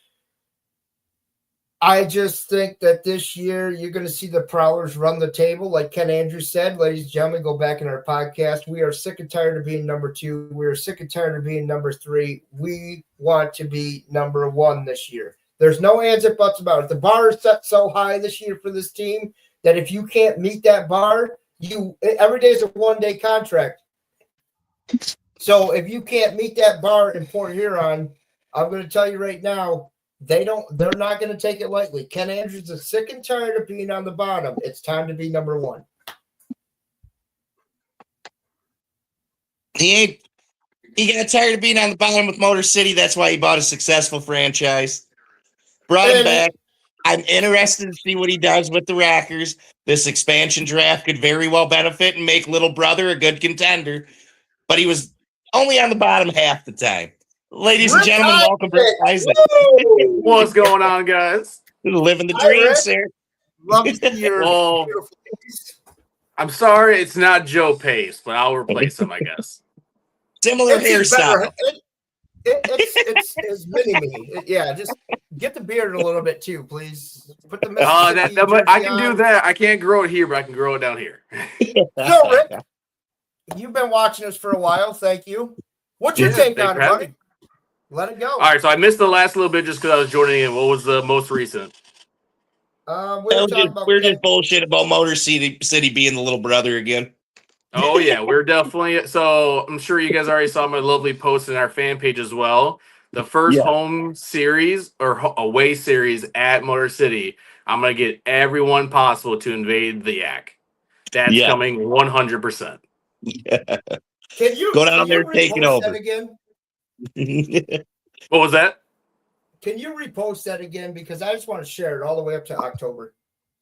I just think that this year you're going to see the Prowlers run the table. Like Ken Andrews said, ladies and gentlemen, go back in our podcast. We are sick and tired of being number 2. We are sick and tired of being number 3. We want to be number 1 this year. There's no ands or buts about it. The bar is set so high this year for this team that if you can't meet that bar, every day is a one-day contract. So if you can't meet that bar in Port Huron, I'm going to tell you right now, they're not going to take it lightly. Ken Andrews is sick and tired of being on the bottom. It's time to be number 1. He got tired of being on the bottom with Motor City. That's why he bought a successful franchise. Brought him back. I'm interested to see what he does with the Rackers. This expansion draft could very well benefit and make Little Brother a good contender. But he was only on the bottom half the time. Ladies and gentlemen, welcome to Isaac. What's going on, guys? Living the dream, sir. Love to see your beautiful face. I'm sorry it's not Joe Pace, but I'll replace him, I guess. Similar hairstyle. It's mini-me. Yeah, just get the beard a little bit too, please. Put the I can do that. I can't grow it here, but I can grow it down here. So, Rick, you've been watching us for a while. Thank you. What's your take on it, buddy? Let it go. All right, so I missed the last little bit just because I was joining in. What was the most recent? We're just bullshit about Motor City being the little brother again. Oh, yeah, we're definitely. So I'm sure you guys already saw my lovely post in our fan page as well. The first home series or away series at Motor City, I'm going to get everyone possible to invade the Yak. That's coming 100%. Yeah. Can you go down there and take it over again? What was that? Can you repost that again? Because I just want to share it all the way up to October.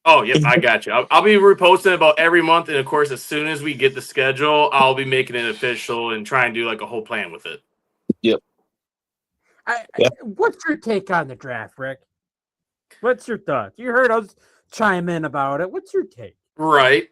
Oh, yep, I got you. I'll be reposting about every month. And, of course, as soon as we get the schedule, I'll be making it official and try and do like a whole plan with it. Yep. What's your take on the draft, Rick? What's your thoughts? You heard us chime in about it. What's your take? Right.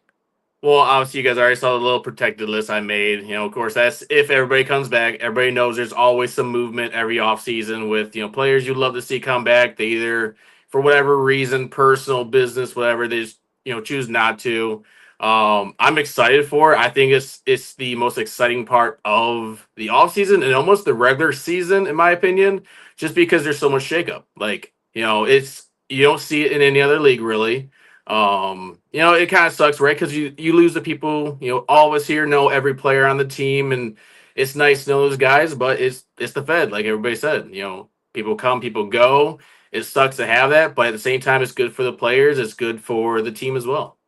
Well, obviously, you guys already saw the little protected list I made. Of course, that's if everybody comes back. Everybody knows there's always some movement every offseason with, players you'd love to see come back. They either, for whatever reason, personal, business, whatever, they just, choose not to. I'm excited for it. I think it's the most exciting part of the offseason and almost the regular season, in my opinion, just because there's so much shakeup. Like, you don't see it in any other league, really. It kind of sucks, right? Because you lose the people, all of us here know every player on the team, and it's nice to know those guys, but it's the Fed, like everybody said. People come, people go. It sucks to have that, but at the same time, it's good for the players. It's good for the team as well.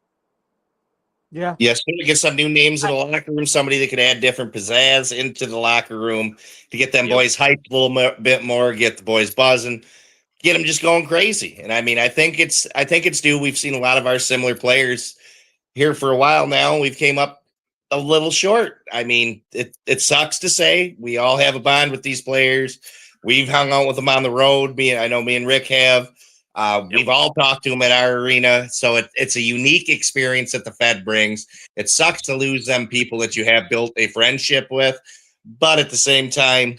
Yeah. Yes, we get some new names in the locker room, somebody that could add different pizzazz into the locker room to get them boys hyped a little bit more, get the boys buzzing. Get them just going crazy. And I mean, I think it's due. We've seen a lot of our similar players here for a while now. We've came up a little short. I mean, it sucks to say. We all have a bond with these players. We've hung out with them on the road. I know me and Rick have. We've all talked to them at our arena. So it's a unique experience that the Fed brings. It sucks to lose them people that you have built a friendship with. But at the same time,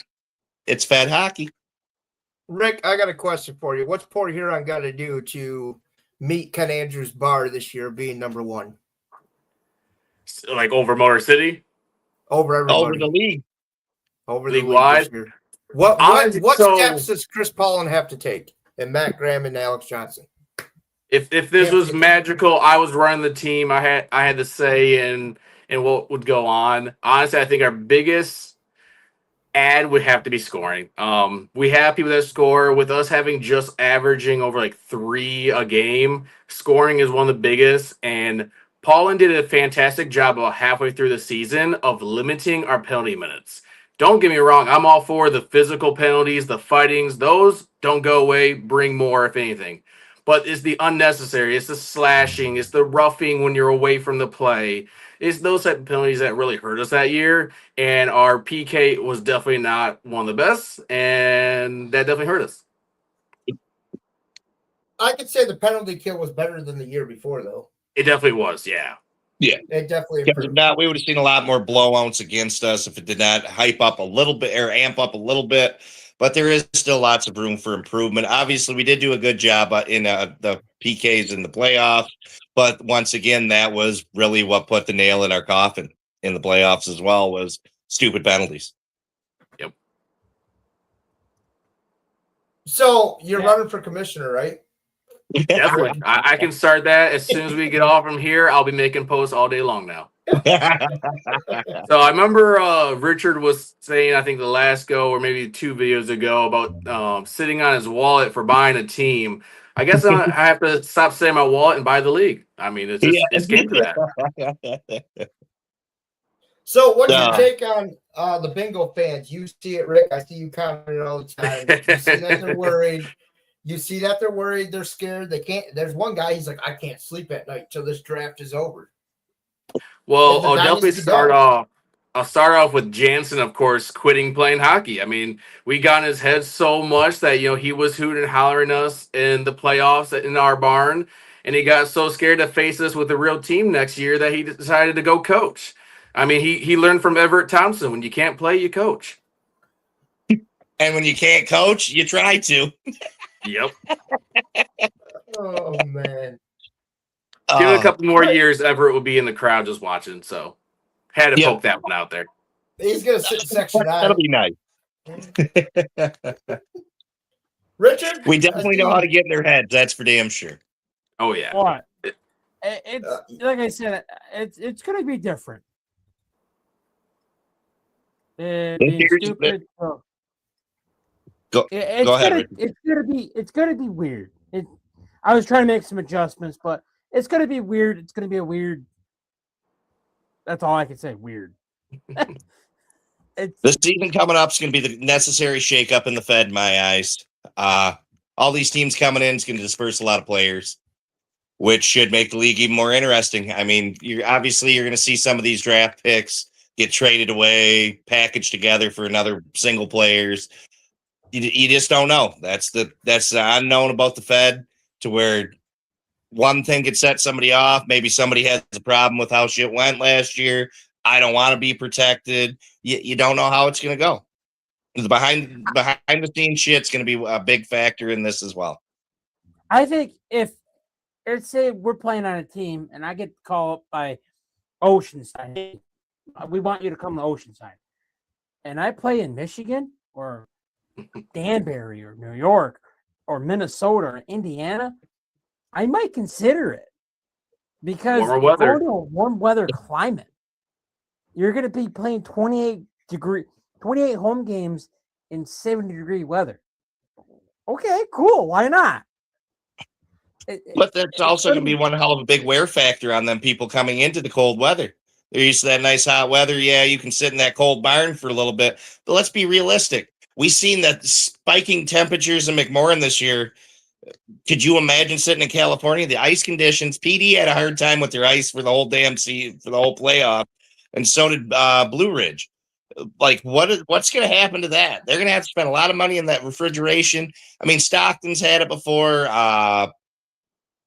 it's Fed hockey. Rick, I got a question for you. What's Port Huron got to do to meet Ken Andrews' bar this year being number 1? Like over Motor City? over over everybody. the league. Over the league League-wide? this year. What So- steps does Chris Paulin have to take? And Matt Graham and Alex Johnson. If this Yeah. was magical, I was running the team. I had to say and what would go on. Honestly, I think our biggest add would have to be scoring. We have people that score. With us having just averaging over like 3 a game, scoring is one of the biggest. And Paulin did a fantastic job about halfway through the season of limiting our penalty minutes. Don't get me wrong, I'm all for the physical penalties, the fightings. Those don't go away. Bring more, if anything. But it's the unnecessary. It's the slashing. It's the roughing when you're away from the play. It's those type of penalties that really hurt us that year. And our PK was definitely not one of the best, and that definitely hurt us. I could say the penalty kill was better than the year before, though. It definitely was, yeah. It definitely Because if improved. not, we would have seen a lot more blowouts against us if it did not hype up a little bit or amp up a little bit. But there is still lots of room for improvement. Obviously, we did do a good job in the PKs in the playoffs. But once again, that was really what put the nail in our coffin in the playoffs as well, was stupid penalties. So you're Yeah. running for commissioner, right? Definitely. I can start that as soon as we get off from here. I'll be making posts all day long now. So I remember Richard was saying, I think the last go or maybe 2 videos ago about sitting on his wallet for buying a team. I guess I have to stop saying my wallet and buy the league. I mean, it's just it's came to that. So what's your No. take on the bingo fans? You see it, Rick. I see you commenting all the time. You see that they're worried. You see that they're worried. They're scared. They can't. There's one guy. He's like, I can't sleep at night till this draft is over. Well, Is the I'll definitely dynasty start done? off. I'll start off with Jansen, of course, quitting playing hockey. I mean, we got in his head so much that he was hooting and hollering us in the playoffs in our barn, and he got so scared to face us with a real team next year that he decided to go coach. I mean, he learned from Everett Thompson: when you can't play, you coach. And when you can't coach, you try to. Yep. Oh man. Give it a Uh, couple more years, Everett will be in the crowd just watching. So, had to Yeah. poke that one out there. He's gonna sit in section That'll 9. be nice. Richard, We definitely know how to get in their heads. That's for damn sure. Oh yeah. What? It's like I said, it's going to be different. Being Here's- stupid. So Go- it's go ahead, gonna, Richard. it's gonna be weird. I was trying to make some adjustments, but it's gonna be weird. It's gonna be a weird. That's all I can say. Weird. It's The season coming up is going to be the necessary shakeup in the Fed, in my eyes. All these teams coming in is going to disperse a lot of players, which should make the league even more interesting. I mean, you're going to see some of these draft picks get traded away, packaged together for another single players. You just don't know. That's the unknown about the Fed, to where one thing could set somebody off. Maybe somebody has a problem with how shit went last year. I don't want to be protected. You don't know how it's going to go. The behind the scenes shit's going to be a big factor in this as well. I think if let's say we're playing on a team and I get called up by Oceanside, hey, we want you to come to Oceanside, and I play in Michigan or Danbury or New York or Minnesota or Indiana, I might consider it because Warmer weather. going to a warm weather climate, you're going to be playing 28 home games in 70-degree weather. Okay, cool. Why not? But that's also going to be one hell of a big wear factor on them people coming into the cold weather. They're used to that nice hot weather. Yeah, you can sit in that cold barn for a little bit, but let's be realistic. We've seen that spiking temperatures in McMorran this year. Could you imagine sitting in California? The ice conditions. PD had a hard time with their ice for the whole damn season, for the whole playoff, and so did Blue Ridge. Like, what's going to happen to that? They're going to have to spend a lot of money in that refrigeration. I mean, Stockton's had it before.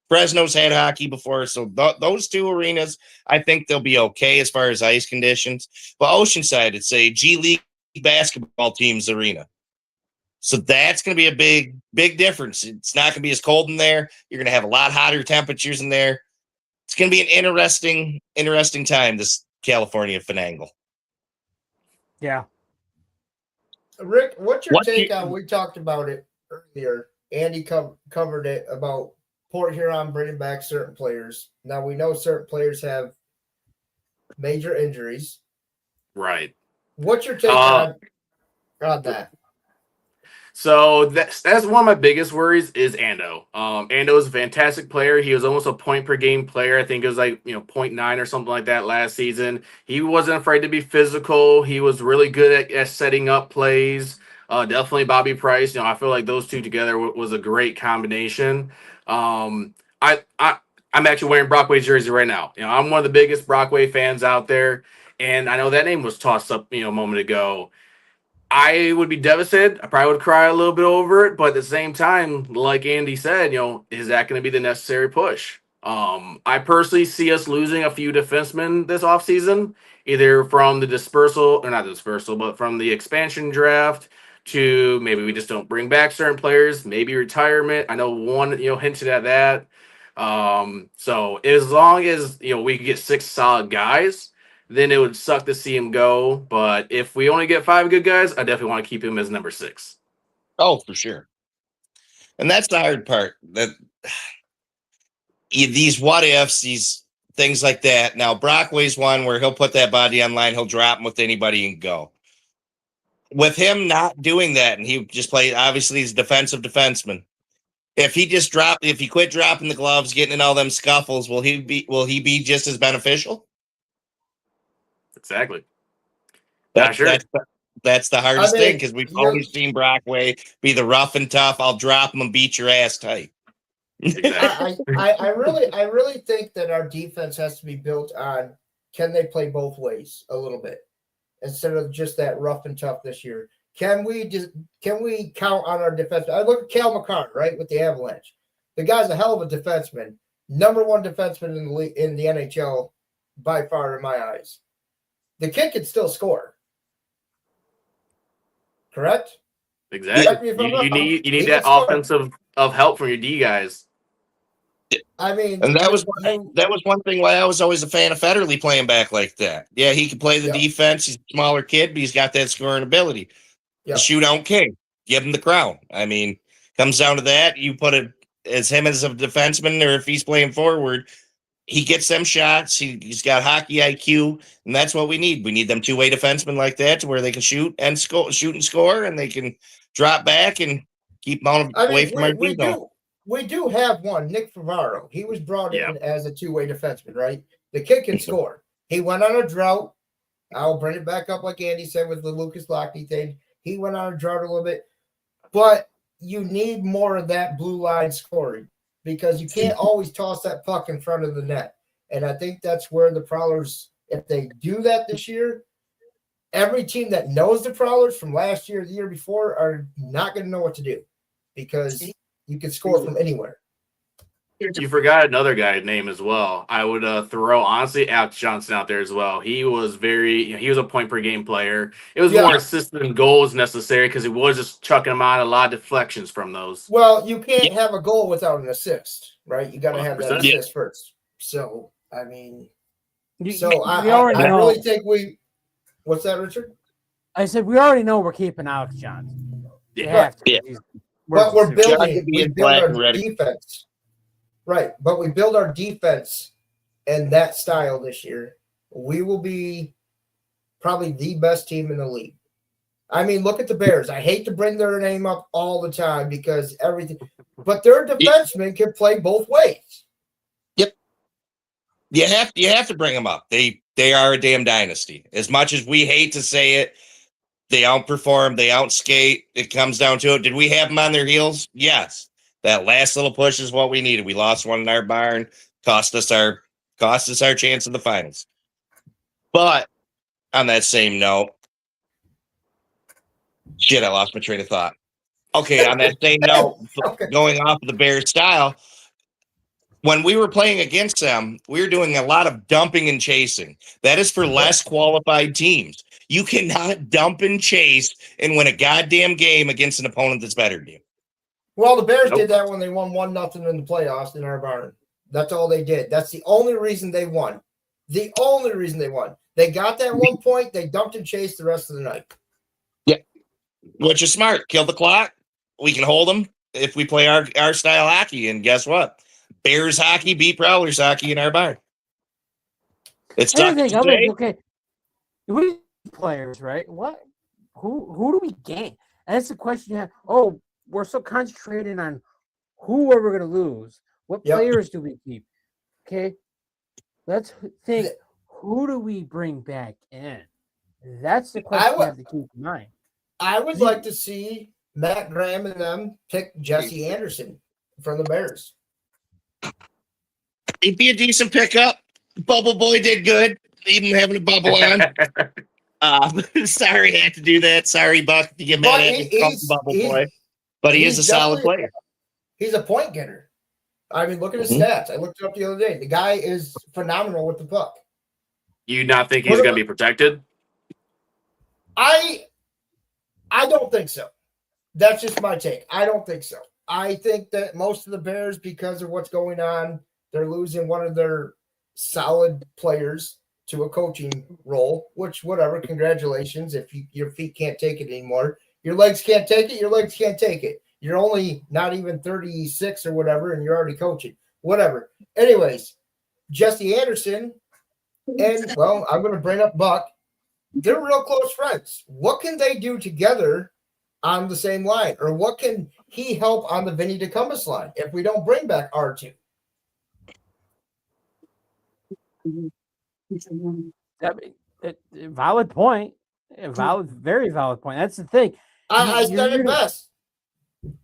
Fresno's had hockey before, so those two arenas, I think they'll be okay as far as ice conditions. But Oceanside, it's a G League basketball team's arena. So that's going to be a big difference. It's not going to be as cold in there. You're going to have a lot hotter temperatures in there. It's going to be an interesting time, this California finagle. Yeah. Rick, what's your What take you- on? We talked about it earlier. Andy covered it about Port Huron bringing back certain players. Now we know certain players have major injuries. Right. What's your take Uh, on that? So that's one of my biggest worries is Ando. Ando is a fantastic player. He was almost a point per game player. I think it was like 0.9 or something like that last season. He wasn't afraid to be physical. He was really good at setting up plays. Definitely Bobby Price. I feel like those two together was a great combination. I'm actually wearing Brockway's jersey right now. I'm one of the biggest Brockway fans out there, and I know that name was tossed up a moment ago. I would be devastated. I probably would cry a little bit over it, but at the same time, like Andy said, is that going to be the necessary push? I personally see us losing a few defensemen this offseason, either from the dispersal, or not dispersal, but from the expansion draft to maybe we just don't bring back certain players, maybe retirement. I know one, hinted at that. So as long as, we can get 6 solid guys, then it would suck to see him go. But if we only get 5 good guys, I definitely want to keep him as number 6. Oh, for sure. And that's the hard part. That these what ifs, these things like that. Now, Brockway's one where he'll put that body on line, he'll drop him with anybody and go. With him not doing that, and he just played, obviously, he's a defensive defenseman. If he quit dropping the gloves, getting in all them scuffles, will he be just as beneficial? Exactly. Not sure. That's the hardest thing, because we've you're- always seen Brockway be the rough and tough. I'll drop him and beat your ass type. Exactly. I really think that our defense has to be built on can they play both ways a little bit instead of just that rough and tough this year. Can we count on our defense? I look at Cale Makar, right, with the Avalanche. The guy's a hell of a defenseman, number 1 defenseman in the NHL by far in my eyes. The kid can still score, correct? Exactly. Correct me if I'm You wrong. need He that can score. offensive of help from your D guys. I mean, And that was one thing why I was always a fan of Federley playing back like that. Yeah, he can play the Yep. defense. He's a smaller kid, but he's got that scoring ability. Yep. The shootout king. Give him the crown. I mean, comes down to that. You put it as him as a defenseman, or if he's playing forward, he gets them shots. He's got hockey IQ, and that's what we need. We need them 2-way defensemen like that, to where they can shoot and score, and they can drop back and keep them away from our D zone. We do have one, Nick Favaro. He was brought Yeah. in as a 2-way defenseman, right? The kid can score. He went on a drought. I'll bring it back up like Andy said with the Lucas Lockney thing. He went on a drought a little bit. But you need more of that blue line scoring because you can't always toss that puck in front of the net. And I think that's where the Prowlers, if they do that this year, every team that knows the Prowlers from last year, the year before, are not going to know what to do because you can score from anywhere. You forgot another guy's name as well. I would throw, honestly, Alex Johnson out there as well. He was he was a point per game player. It was more assists than goals necessary because he was just chucking them out a lot of deflections from those. Well, you can't have a goal without an assist, right? You got to have that 100%. assist first. So, I mean, We I already know. really think what's that, Richard? I said we already know we're keeping Alex Johnson. We Yeah. have to. Yeah. But we're John building could be in black and our ready. defense. Right. But we build our defense in that style this year. We will be probably the best team in the league. I mean, look at the Bears. I hate to bring their name up all the time because everything, but their defensemen can play both ways. Yep. You have to bring them up. They are a damn dynasty. As much as we hate to say it, they outperform, they outskate. It comes down to it. Did we have them on their heels? Yes. That last little push is what we needed. We lost one in our barn, cost us our chance in the finals. But on that same note, shit, I lost my train of thought. Okay, on that same note, Okay. going off of the Bears style, when we were playing against them, we were doing a lot of dumping and chasing. That is for less qualified teams. You cannot dump and chase and win a goddamn game against an opponent that's better than you. Well, the Bears Nope. did that when they won 1-0 in the playoffs in our barn. That's all they did. That's the only reason they won. The only reason they won. They got that 1 point. They dumped and chased the rest of the night. Which is smart. Kill the clock. We can hold them if we play our style hockey. And guess what? Bears hockey beat Prowlers hockey in our barn. It's tough to say. Okay, we players, right? What? Who do we gain? And that's the question. You have. Oh, we're so concentrated on who are we going to lose. What players do we keep? Okay, let's think. Who do we bring back in? That's the question you have to keep in mind. I would like to see Matt Graham and them pick Jesse Anderson from the Bears. He'd be a decent pickup. Bubble Boy did good, even having a bubble on. Sorry, I had to do that. Sorry, Buck, if you get mad at me. He's Bubble Boy, but he is a solid player. He's a point getter. I mean, look at his stats. I looked it up the other day. The guy is phenomenal with the puck. You not think he's going to be protected? I don't think so. That's just my take. I don't think so. I think that most of the Bears, because of what's going on, they're losing one of their solid players to a coaching role, which, whatever, congratulations. If your feet can't take it anymore, your legs can't take it, your legs can't take it. You're only not even 36 or whatever, and you're already coaching. Whatever. Anyways, Jesse Anderson, and, well, I'm going to bring up Buck. They're real close friends. What can they do together on the same line? Or what can he help on the Vinny DeCumbus line if we don't bring back R2? Valid point. Very valid point. That's the thing. I said it best.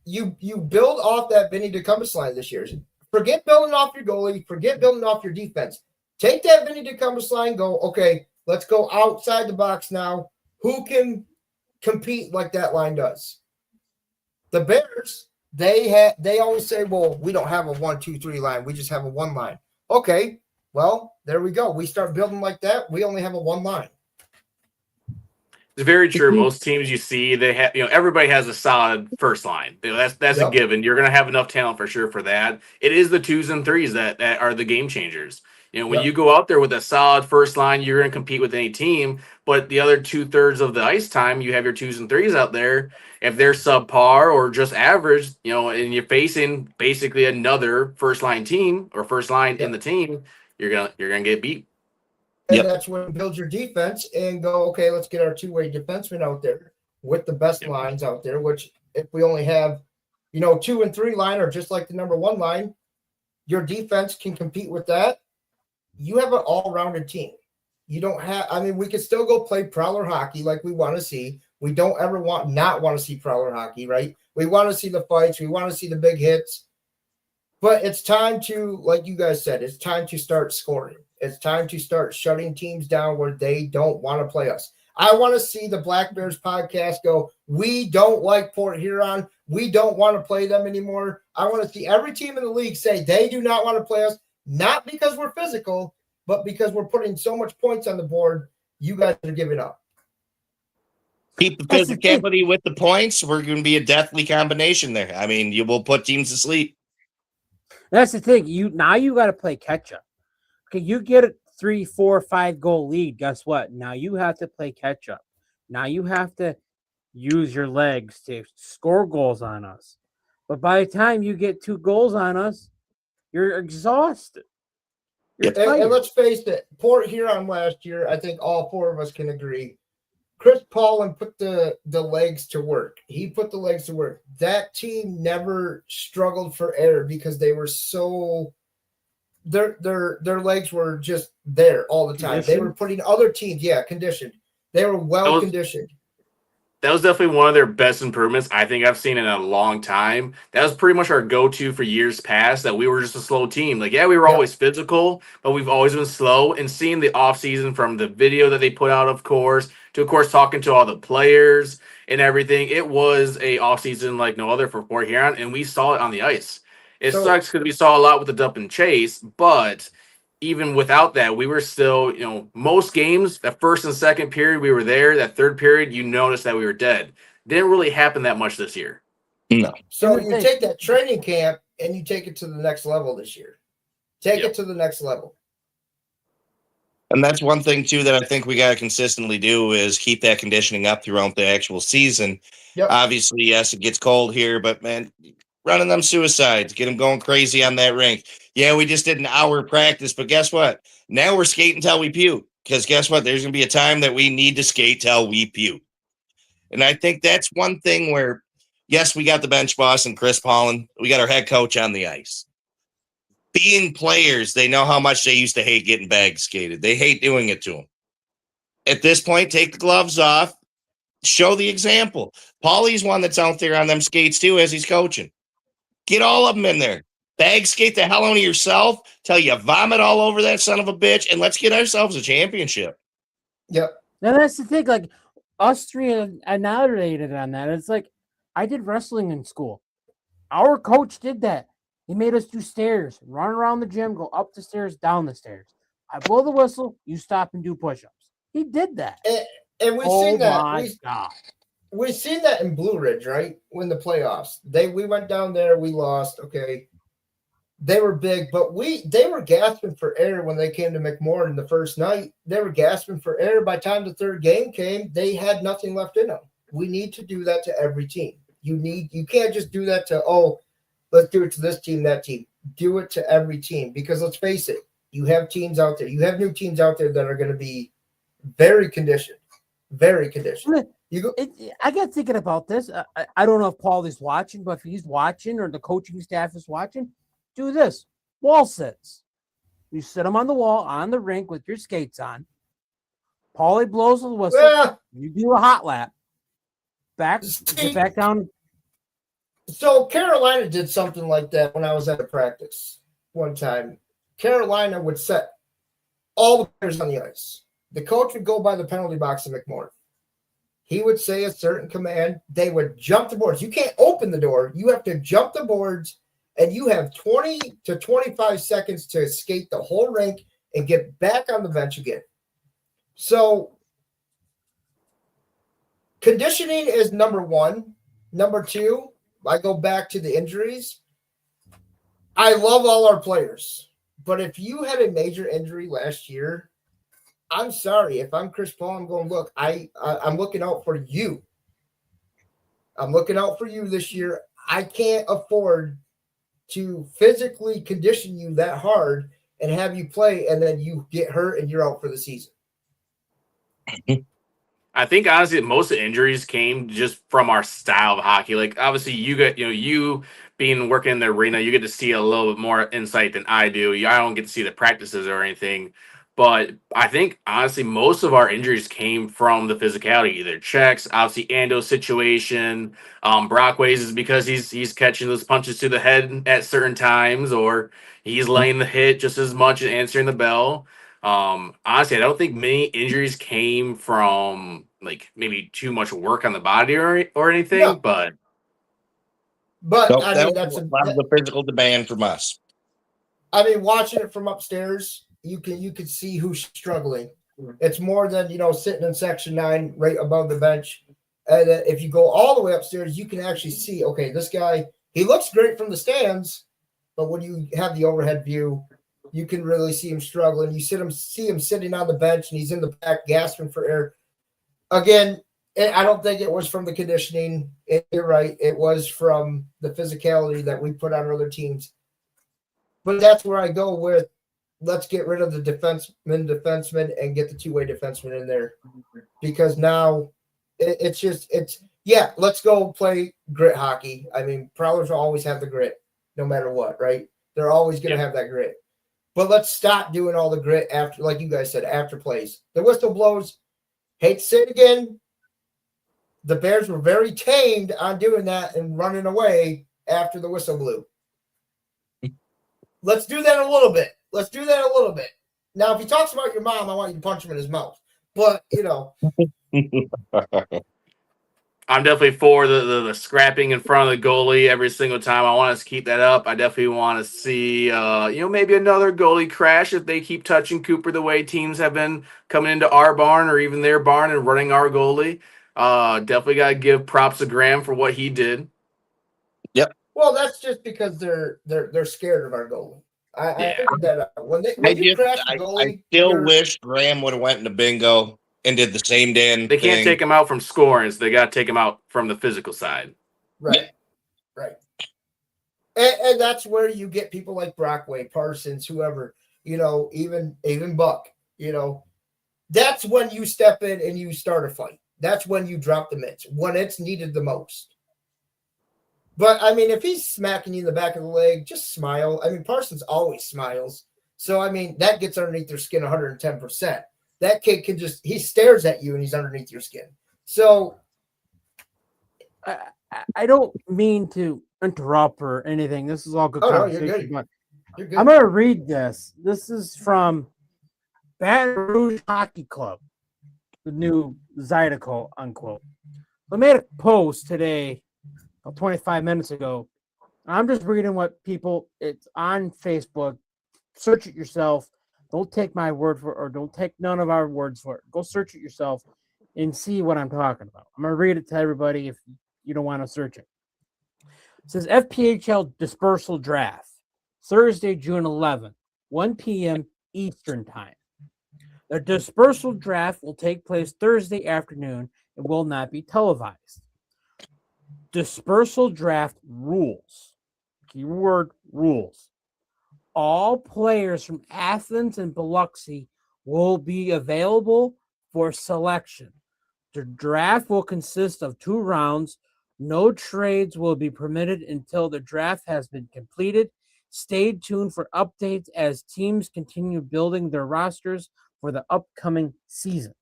You build off that Vinny DeCumbus line this year. Forget building off your goalie. Forget building off your defense. Take that Vinny DeCumbus line. Go, okay, let's go outside the box now. Who can compete like that line does? The Bears, they always say, well, we don't have a 1-2-3 line. We just have a one line. Okay, well, there we go. We start building like that. We only have a one line. It's very true. Most teams you see, they have, everybody has a solid first line. That's a given. You're going to have enough talent for sure for that. It is the 2s and 3s that are the game changers. When you go out there with a solid first line, you're going to compete with any team. But the other 2/3 of the ice time, you have your 2s and 3s out there. If they're subpar or just average, and you're facing basically another first line team or first line in the team, you're gonna get beat. And that's when you build your defense and go, okay, let's get our two-way defensemen out there with the best lines out there, which if we only have, 2 and 3 line are just like the number 1 line, your defense can compete with that. You have an all-rounded team. You don't have, we could still go play Prowler hockey like we want to see. We don't ever not want to see Prowler hockey, right? We want to see the fights. We want to see the big hits. But it's time to, like you guys said, it's time to start scoring. It's time to start shutting teams down where they don't want to play us. I want to see the Black Bears podcast go, we don't like Port Huron. We don't want to play them anymore. I want to see every team in the league say they do not want to play us, not because we're physical, but because we're putting so much points on the board, you guys are giving up. Keep the physicality with the points. We're going to be a deathly combination there. You will put teams to sleep. That's the thing. You got to play catch up. Okay, you get a 3, 4, 5 goal lead. Guess what? Now you have to play catch up. Now you have to use your legs to score goals on us. But by the time you get 2 goals on us, you're exhausted. And let's face it, Port Huron last year, I think all 4 of us can agree. Chris Paulin put the legs to work. He put the legs to work. That team never struggled for air because they were so their legs were just there all the time. They were putting other teams, conditioned. They were well conditioned. That was definitely one of their best improvements I think I've seen in a long time. That was pretty much our go-to for years past, that we were just a slow team. We were always physical, but we've always been slow. And seeing the offseason from the video that they put out, of course, talking to all the players and everything, it was a offseason like no other for Port Huron, and we saw it on the ice. It sucks because we saw a lot with the dump and chase, but even without that, we were still, most games, that first and second period, we were there. That third period, you noticed that we were dead. Didn't really happen that much this year. No. So you take that training camp and you take it to the next level this year. Take it to the next level. And that's one thing too that I think we got to consistently do is keep that conditioning up throughout the actual season. Yep. Obviously, yes, it gets cold here, but man, running them suicides, get them going crazy on that rink. Yeah, we just did an hour practice, but guess what? Now we're skating till we puke. Because guess what? There's going to be a time that we need to skate till we puke. And I think that's one thing where, yes, we got the bench boss and Chris Paulin. We got our head coach on the ice. Being players, they know how much they used to hate getting bag skated. They hate doing it to them. At this point, take the gloves off, show the example. Paulie's one that's out there on them skates too as he's coaching. Get all of them in there. Bag skate the hell out of yourself till you vomit all over that son of a bitch, and let's get ourselves a championship. Yep. Now that's the thing. Like us three annihilated on that. It's like I did wrestling in school. Our coach did that. He made us do stairs, run around the gym, go up the stairs, down the stairs. I blow the whistle, you stop and do push-ups. He did that. And we've Oh seen that. my God. We've seen that in Blue Ridge, right? When the playoffs, we went down there, we lost. Okay, they were big, but they were gasping for air when they came to McMorton the first night. They were gasping for air. By the time the third game came, they had nothing left in them. We need to do that to every team. You can't just do that to let's do it to this team, that team. Do it to every team because let's face it, you have teams out there. You have new teams out there that are going to be very conditioned. Very conditioned. I got thinking about this. I don't know if Paulie's watching, but if he's watching or the coaching staff is watching, do this. Wall sits. You sit them on the wall, on the rink with your skates on. Paulie blows the whistle. Yeah. You do a hot lap. Get back down. So Carolina did something like that when I was at a practice one time. Carolina would set all the players on the ice. The coach would go by the penalty box in McMorton. He would say a certain command. They would jump the boards. You can't open the door. You have to jump the boards, and you have 20 to 25 seconds to skate the whole rink and get back on the bench again. So conditioning is number one. Number two, I go back to the injuries. I love all our players, but if you had a major injury last year, I'm sorry. If I'm Chris Paul, I'm going, look, I'm looking out for you. I'm looking out for you this year. I can't afford to physically condition you that hard and have you play, and then you get hurt and you're out for the season. I think honestly most of the injuries came just from our style of hockey. Like obviously you being working in the arena, you get to see a little bit more insight than I do. I don't get to see the practices or anything. But I think honestly most of our injuries came from the physicality, either checks, obviously Ando's situation, Brockways is because he's catching those punches to the head at certain times, or he's laying the hit just as much as answering the bell. Honestly, I don't think many injuries came from like maybe too much work on the body or anything, No. but So I that mean, was a lot of the physical demand from us. I mean, watching it from upstairs, you can see who's struggling. It's more than sitting in section 9 right above the bench. And if you go all the way upstairs, you can actually see, okay, this guy, he looks great from the stands, but when you have the overhead view, you can really see him struggling. You see him sitting on the bench, and he's in the back gasping for air. Again, I don't think it was from the conditioning. You're right. It was from the physicality that we put on other teams. But that's where I go with, let's get rid of the defenseman, and get the two-way defenseman in there. Because now let's go play grit hockey. I mean, Prowlers will always have the grit no matter what, right? They're always going to have that grit. But let's stop doing all the grit after, like you guys said, after plays. The whistle blows. Hate to say it again. The Bears were very tamed on doing that and running away after the whistle blew. Let's do that a little bit. Now, if he talks about your mom, I want you to punch him in his mouth. But, I'm definitely for the scrapping in front of the goalie every single time. I want us to keep that up. I definitely want to see, maybe another goalie crash if they keep touching Cooper the way teams have been coming into our barn or even their barn and running our goalie. Definitely got to give props to Graham for what he did. Yep. Well, that's just because they're scared of our goalie. I Yeah. figured that out. When I you just, crash the I goalie, still you're- wish Graham would have went into bingo and did the same damn They can't thing. take him out from scoring, so they got to take him out from the physical side. right. And that's where you get people like Brockway, Parsons, whoever, even Buck, that's when you step in and you start a fight. That's when you drop the mitts, when it's needed the most. But, I mean, if he's smacking you in the back of the leg, just smile. I mean, Parsons always smiles. So, I mean, that gets underneath their skin 110%. That kid can he stares at you and he's underneath your skin. So, I don't mean to interrupt or anything. This is all good Oh, no, you're conversation. good. But you're good. I'm going to read this. This is from Baton Rouge Hockey Club, the new Zydeco, unquote. I made a post today, about 25 minutes ago. I'm just reading what it's on Facebook. Search it yourself. Don't take my word for it, or don't take none of our words for it. Go search it yourself and see what I'm talking about. I'm going to read it to everybody if you don't want to search it. It says FPHL Dispersal Draft, Thursday, June 11th, 1 p.m. Eastern Time. The dispersal draft will take place Thursday afternoon and will not be televised. Dispersal draft rules. Keyword rules. All players from Athens and Biloxi will be available for selection. The draft will consist of 2 rounds. No trades will be permitted until the draft has been completed. Stay tuned for updates as teams continue building their rosters for the upcoming season.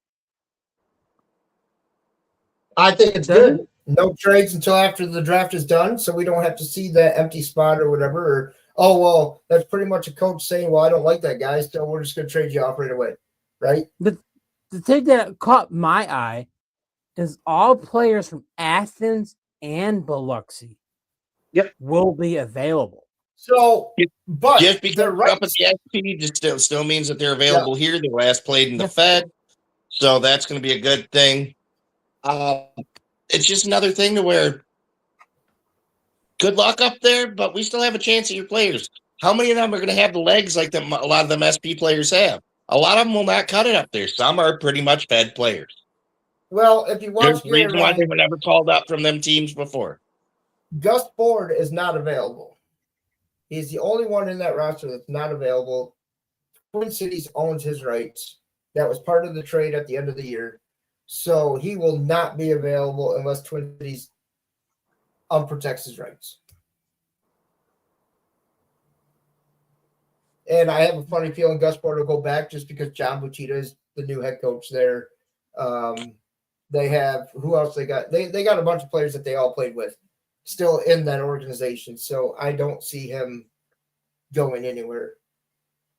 I think it's good. No trades until after the draft is done, so we don't have to see that empty spot or whatever. Or, oh, well, that's pretty much a coach saying, well, I don't like that guy, so we're just going to trade you off right away, right? The thing that caught my eye is all players from Athens and Biloxi will be available. So, but Just because they're they're up right. at the SP still means that they're available here. They last played in the Fed, so that's going to be a good thing. It's just another thing to where good luck up there, but we still have a chance at your players. How many of them are going to have the legs like a lot of them SP players have? A lot of them will not cut it up there. Some are pretty much Fed players. Well, if you watch There's a reason why they were never called up from them teams before. Gus Ford is not available. He's the only one in that roster that's not available. Twin Cities owns his rights. That was part of the trade at the end of the year. So he will not be available unless Twin Cities unprotects his rights. And I have a funny feeling Gus Ford will go back just because John Buchita is the new head coach there. They have, who else they got? They got a bunch of players that they all played with still in that organization. So I don't see him going anywhere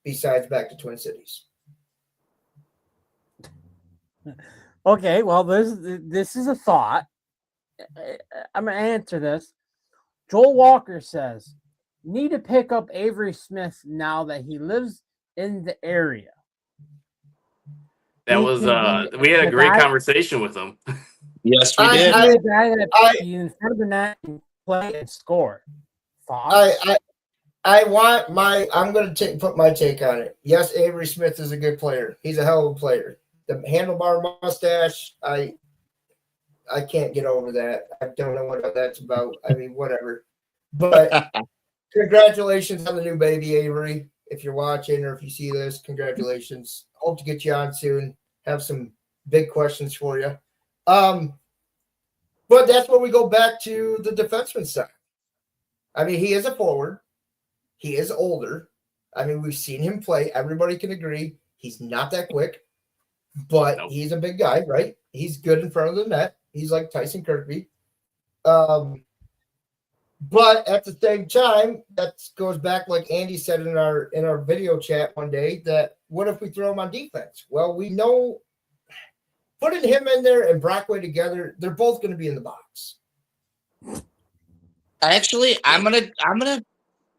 besides back to Twin Cities. Okay, well, this is a thought. I'm going to answer this. Joel Walker says, need to pick up Avery Smith now that he lives in the area. That was we had a great conversation with him. Yes, we did. The guy that in front of the net and play and score. Thoughts? I'm going to put my take on it. Yes, Avery Smith is a good player. He's a hell of a player. The handlebar mustache, I can't get over that. I don't know what that's about. I mean, whatever. But congratulations on the new baby, Avery. If you're watching or if you see this, congratulations. Hope to get you on soon. Have some big questions for you. But that's where we go back to the defenseman side. I mean, he is a forward. He is older. I mean, we've seen him play. Everybody can agree. He's not that quick, but he's a big guy, right? He's good in front of the net. He's like Tyson Kirkby. But at the same time, that goes back, like Andy said in our video chat one day, that what if we throw him on defense? Well, we know putting him in there and Brockway together, they're both going to be in the box. Actually, I'm gonna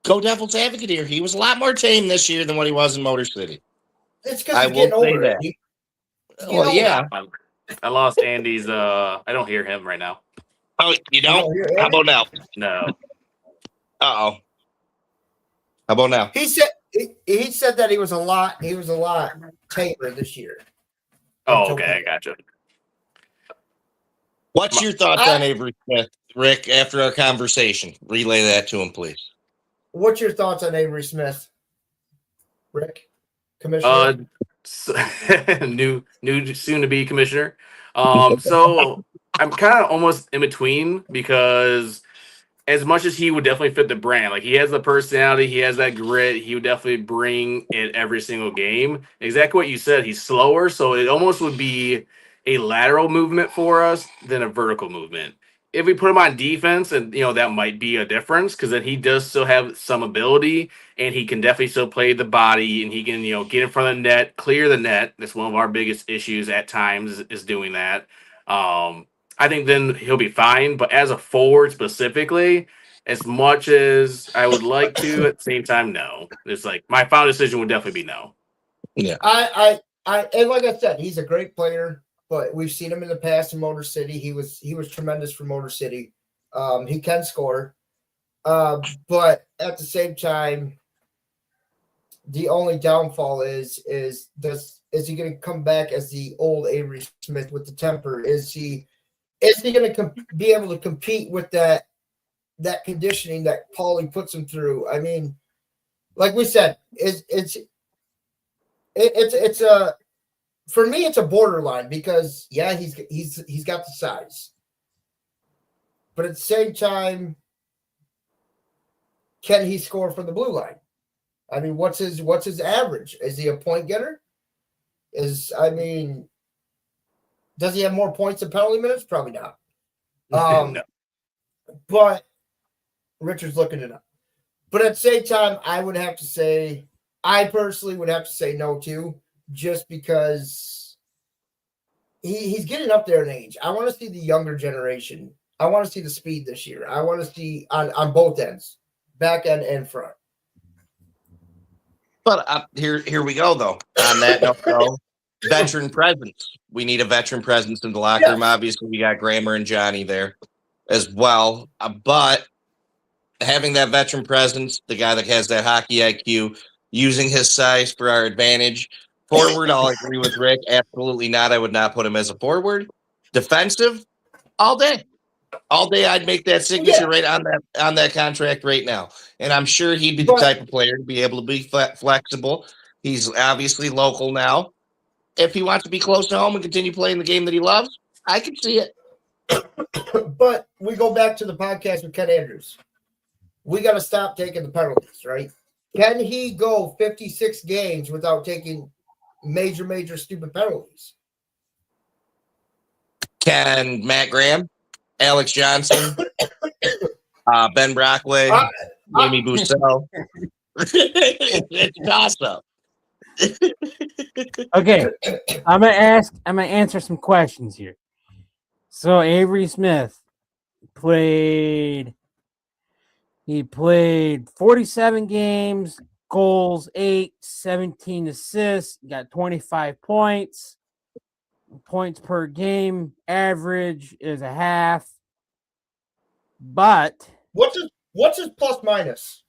go devil's advocate here. He was a lot more tame this year than what he was in Motor City. It's because he's getting older. That. Well, yeah. I lost Andy's. I don't hear him right now. Oh, you don't? How about now? No. Uh-oh. How about now? He said he said that he was a lot tamer this year. Oh, okay, I gotcha. What's your thoughts on Avery Smith, Rick, after our conversation? Relay that to him, please. What's your thoughts on Avery Smith, Rick, commissioner? New, soon to be commissioner. So I'm kind of almost in between because as much as he would definitely fit the brand, like he has the personality, he has that grit, he would definitely bring it every single game. Exactly what you said. He's slower, so it almost would be a lateral movement for us than a vertical movement. If we put him on defense, and that might be a difference because then he does still have some ability, and he can definitely still play the body, and he can get in front of the net, clear the net. That's one of our biggest issues at times is doing that. I think then he'll be fine. But as a forward specifically, as much as I would like to, at the same time, no. It's like my final decision would definitely be no. Yeah. I and like I said, he's a great player, but we've seen him in the past in Motor City. He was tremendous for Motor City. He can score. But at the same time, the only downfall is he going to come back as the old Avery Smith with the temper? Is he going to be able to compete with that conditioning that Paulie puts him through? I mean, like we said, it's a for me it's a borderline because he's got the size, but at the same time, can he score from the blue line? I mean, what's his average? Is he a point getter? Does he have more points than penalty minutes? Probably not. No. But Richard's looking it up. But at the same time, I personally would have to say no too, just because he's getting up there in age. I want to see the younger generation. I want to see the speed this year. I want to see on both ends, back end and front. But here we go, though. On that note, though, veteran presence. We need a veteran presence in the locker room. Obviously, we got Grammer and Johnny there as well. But having that veteran presence, the guy that has that hockey IQ, using his size for our advantage. Forward, I'll agree with Rick. Absolutely not. I would not put him as a forward. Defensive, all day. All day, I'd make that signature right on that contract right now. And I'm sure he'd be the type of player to be able to be flexible. He's obviously local now. If he wants to be close to home and continue playing the game that he loves, I can see it. But we go back to the podcast with Ken Andrews. We got to stop taking the penalties, right? Can he go 56 games without taking major stupid penalties? Can Matt Graham, Alex Johnson, Ben Brockway, Amy Bussell. It's toss-up. Okay, I'm gonna answer some questions here. So Avery Smith played 47 games, goals 8, 17 assists, got 25 points. Points per game average is a half. But what's his plus minus?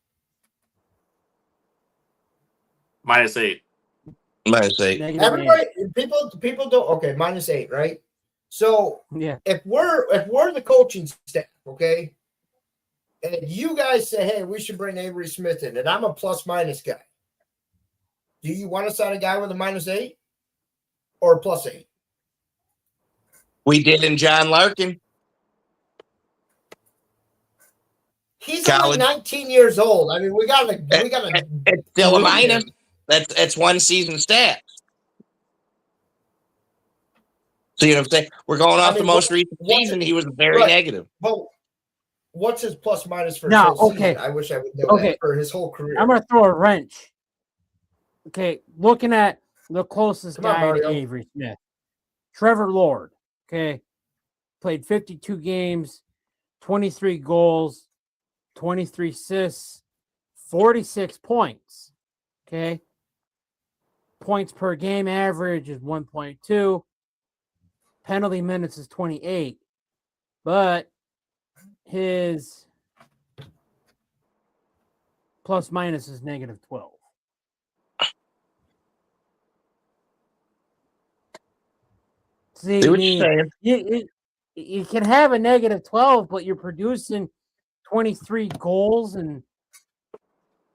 -8. -8. Everybody, people don't. Okay, -8, right? So yeah, if we're the coaching staff, okay, and you guys say, hey, we should bring Avery Smith in, and I'm a plus minus guy, do you want to sign a guy with a -8 or a +8? We did in John Larkin. He's only 19 years old. I mean, we got to. It's still a minus. That's one season stats. So you know what I'm saying? We're going off the most recent season. He was very negative. But what's his plus minus for his whole season? I wish I would know that for his whole career. I'm gonna throw a wrench. Okay, looking at the closest guy to Avery Smith, Trevor Lord. Okay, played 52 games, 23 goals, 23 assists, 46 points. Okay, points per game average is 1.2. Penalty minutes is 28, but his plus minus is -12. See, See what you're saying? you can have a negative 12, but you're producing 23 goals and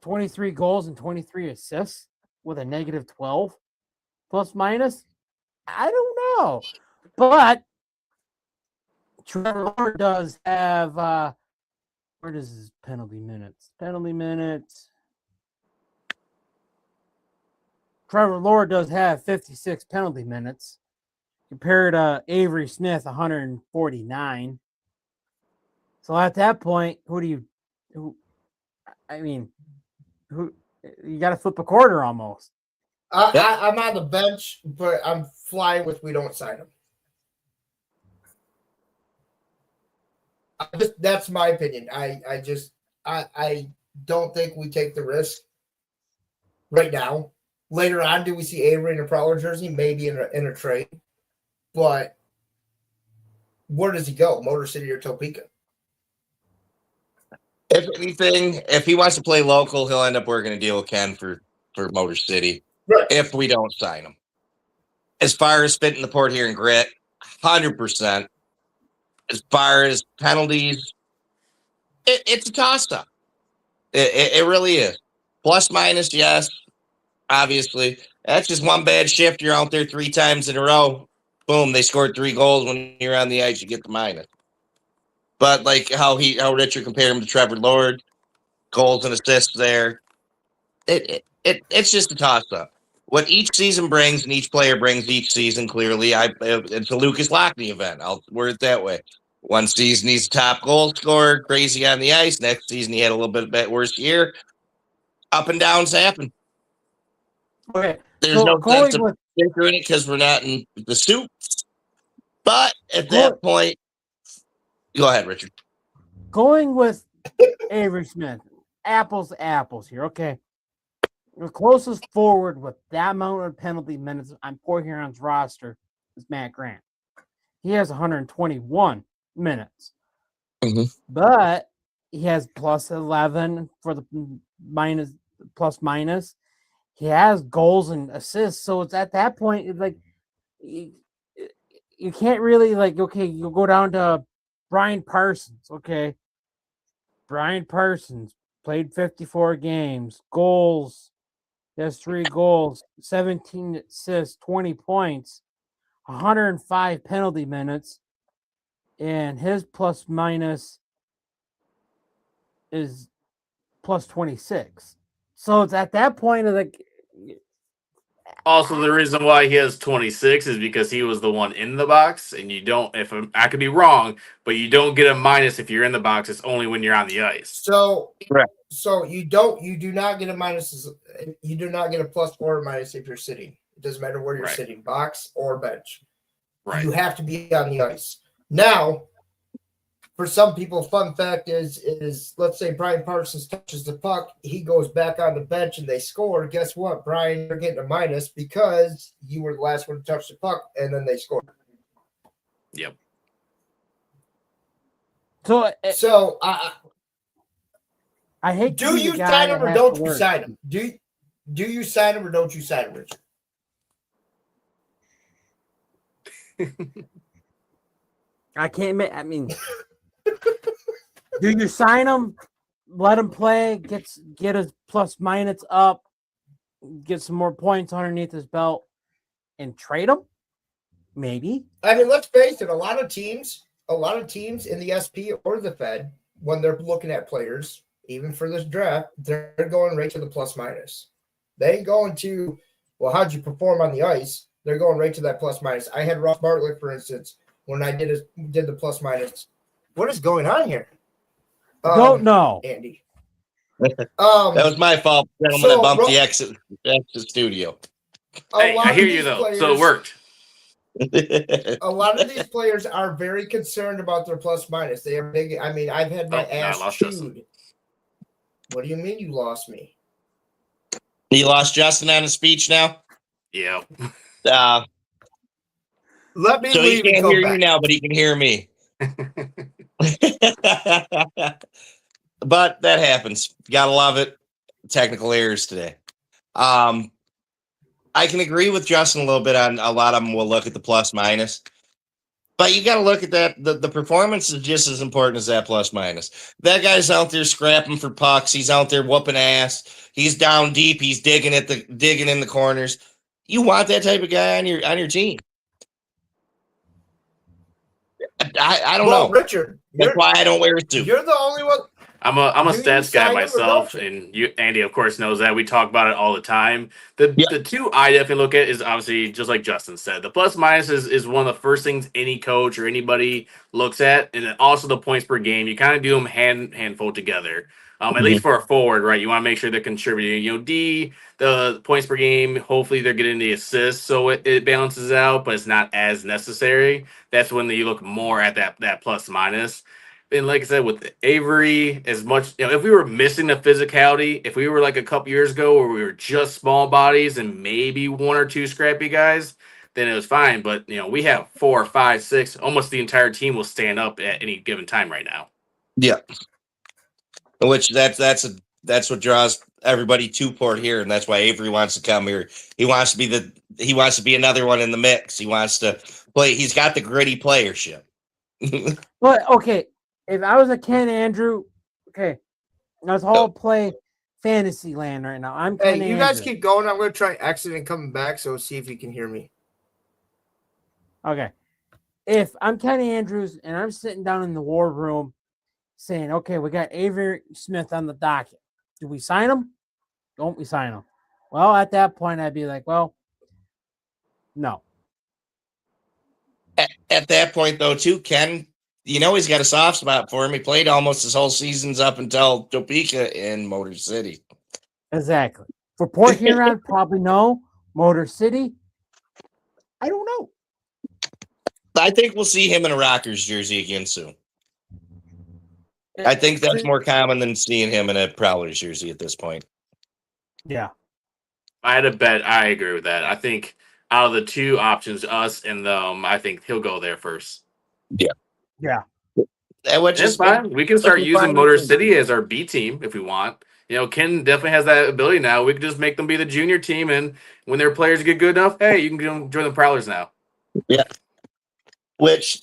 23 assists with a negative 12 plus minus. I don't know, but Trevor Lawrence does have where does his penalty minutes? Trevor Lawrence does have 56 penalty minutes compared to Avery Smith 149. So at that point, who you got to flip a quarter almost. I'm on the bench, but I'm flying with we don't sign him. That's my opinion. I don't think we take the risk right now. Later on, do we see Avery in a Prowler jersey? Maybe in a trade. But where does he go? Motor City or Topeka? If anything, if he wants to play local, he'll end up working a deal with Ken for Motor City. Right. If we don't sign him. As far as spitting the port here in grit, 100%. As far as penalties, it's a toss-up. It really is. Plus, minus, yes, obviously. That's just one bad shift. You're out there 3 times in a row. Boom, they scored 3 goals. When you're on the ice, you get the minus. But like how Richard compared him to Trevor Lawrence, goals and assists there, it's just a toss-up. What each season brings and each player brings each season, clearly, it's a Lucas Lockney event. I'll word it that way. One season he's top goal scorer, crazy on the ice. Next season he had a little bit worse year. Up and downs happen. Okay, There's no sense of figuring it because we're not in the soup. But at that point, go ahead, Richard. Going with Avery Smith, apples to apples here. Okay. The closest forward with that amount of penalty minutes on Port Huron's roster is Matt Grant. He has 121 minutes. Mm-hmm. But he has plus 11 for the plus minus. He has goals and assists. So it's at that point, it's like you can't really okay, you'll go down to Brian Parsons. Okay. Brian Parsons played 54 games, goals. He has 3 goals, 17 assists, 20 points, 105 penalty minutes, and his plus minus is plus 26. So it's at that point of Also, the reason why he has 26 is because he was the one in the box, and you don't. I could be wrong, but you don't get a minus if you're in the box. It's only when you're on the ice. So, Correct. So you do not get a minus. You do not get a plus or a minus if you're sitting. It doesn't matter where you're sitting, box or bench. Right. You have to be on the ice. Now, for some people, fun fact is let's say Brian Parsons touches the puck, he goes back on the bench and they score. Guess what, Brian? You're getting a minus because you were the last one to touch the puck, and then they scored. Yep. So I hate. Do you sign him or don't you sign him? Do you sign him or don't you sign him, Richard? I can't. I mean, do you sign him? Let him play. Get his plus minus up. Get some more points underneath his belt, and trade him. Maybe. I mean, let's face it. A lot of teams in the SP or the Fed, when they're looking at players, even for this draft, they're going right to the plus minus. They ain't going to, well, how'd you perform on the ice? They're going right to that plus minus. I had Ross Bartlett, for instance, when I did the plus minus. What is going on here? Don't know, Andy. That was my fault, gentlemen. I bumped the exit studio. Hey, I hear you though, so it worked. A lot of these players are very concerned about their plus minus. They are big. I mean, I've had my ass chewed. What do you mean you lost me? You lost Justin on a speech now? Yeah. Let me so leave. He can't hear you now, but he can hear me. But that happens. Gotta love it. Technical errors today. I can agree with Justin a little bit on a lot of them. Will look at the plus minus. But you got to look at that. The performance is just as important as that plus minus. That guy's out there scrapping for pucks. He's out there whooping ass. He's down deep. He's digging in the corners. You want that type of guy on your team. I don't know. Richard, That's why I don't wear a suit. you're the only one. I'm a Do you stats guy sign him or myself, don't you? and you, Andy, of course, knows that. We talk about it all the time. The two I definitely look at is obviously just like Justin said. The plus minus is one of the first things any coach or anybody looks at, and then also the points per game. You kind of do them handful together. At least for a forward, right? You want to make sure they're contributing. The points per game. Hopefully, they're getting the assists, so it balances out, but it's not as necessary. That's when you look more at that plus minus. And like I said, with Avery, as much if we were missing the physicality, if we were like a couple years ago where we were just small bodies and maybe one or two scrappy guys, then it was fine. But we have 4, 5, 6, almost the entire team will stand up at any given time right now. Yeah, which that's what draws everybody to Port here, and that's why Avery wants to come here. He wants to be another one in the mix. He wants to play. He's got the gritty playership. But okay, if I was a Ken Andrew, okay, let's all play fantasy land right now. I'm Ken Hey, you guys Andrew. keep going. I'm going to try exiting, coming back, so see if you can hear me. Okay. If I'm Kenny Andrews and I'm sitting down in the war room saying, okay, we got Avery Smith on the docket. Do we sign him? Don't we sign him? Well, at that point, I'd be like, well, no. At that point, though, too, Ken, he's got a soft spot for him. He played almost his whole seasons up until Topeka in Motor City. Exactly. For Port Huron, probably no. Motor City, I don't know. I think we'll see him in a Rockers jersey again soon. I think that's more common than seeing him in a Prowlers jersey at this point. Yeah. I had a bet. I agree with that. I think out of the two options, us and them, I think he'll go there first. Yeah. Which That's is fine. We can start fine using with Motor me. City as our B team if we want. Ken definitely has that ability now. We can just make them be the junior team, and when their players get good enough, hey, you can go join the Prowlers now. Yeah. Which,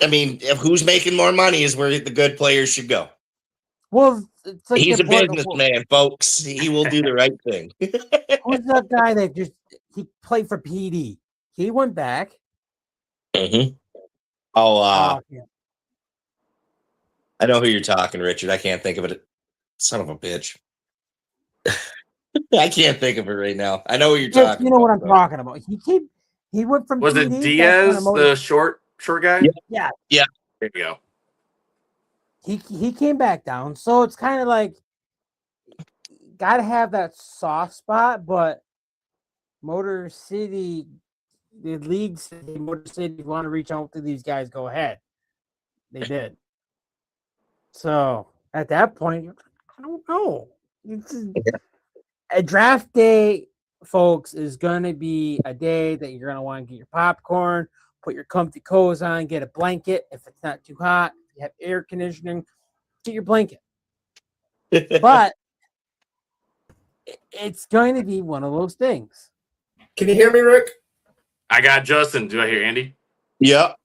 I mean, if who's making more money is where the good players should go. Well, it's like He's a the point- businessman, folks. He will do the right thing. Who's that guy that he played for PD? He went back. Mm-hmm. Oh, Yeah. I know who you're talking, Richard. I can't think of it. Son of a bitch. I can't think of it right now. I know what you're talking. You know what I'm about, talking about. He went from Was it PD, Diaz, the short guy? Yeah. Yeah. There you go. He came back down. So it's kind of like got to have that soft spot, but Motor City, the league said, hey, Motor City, if you want to reach out to these guys, go ahead. They did. So at that point, I don't know. A draft day, folks, is going to be a day that you're going to want to get your popcorn, put your comfy clothes on, get a blanket. If it's not too hot, if you have air conditioning, get your blanket. But it's going to be one of those things. Can you hear me, Rick? I got Justin. Do I hear Andy? Yep.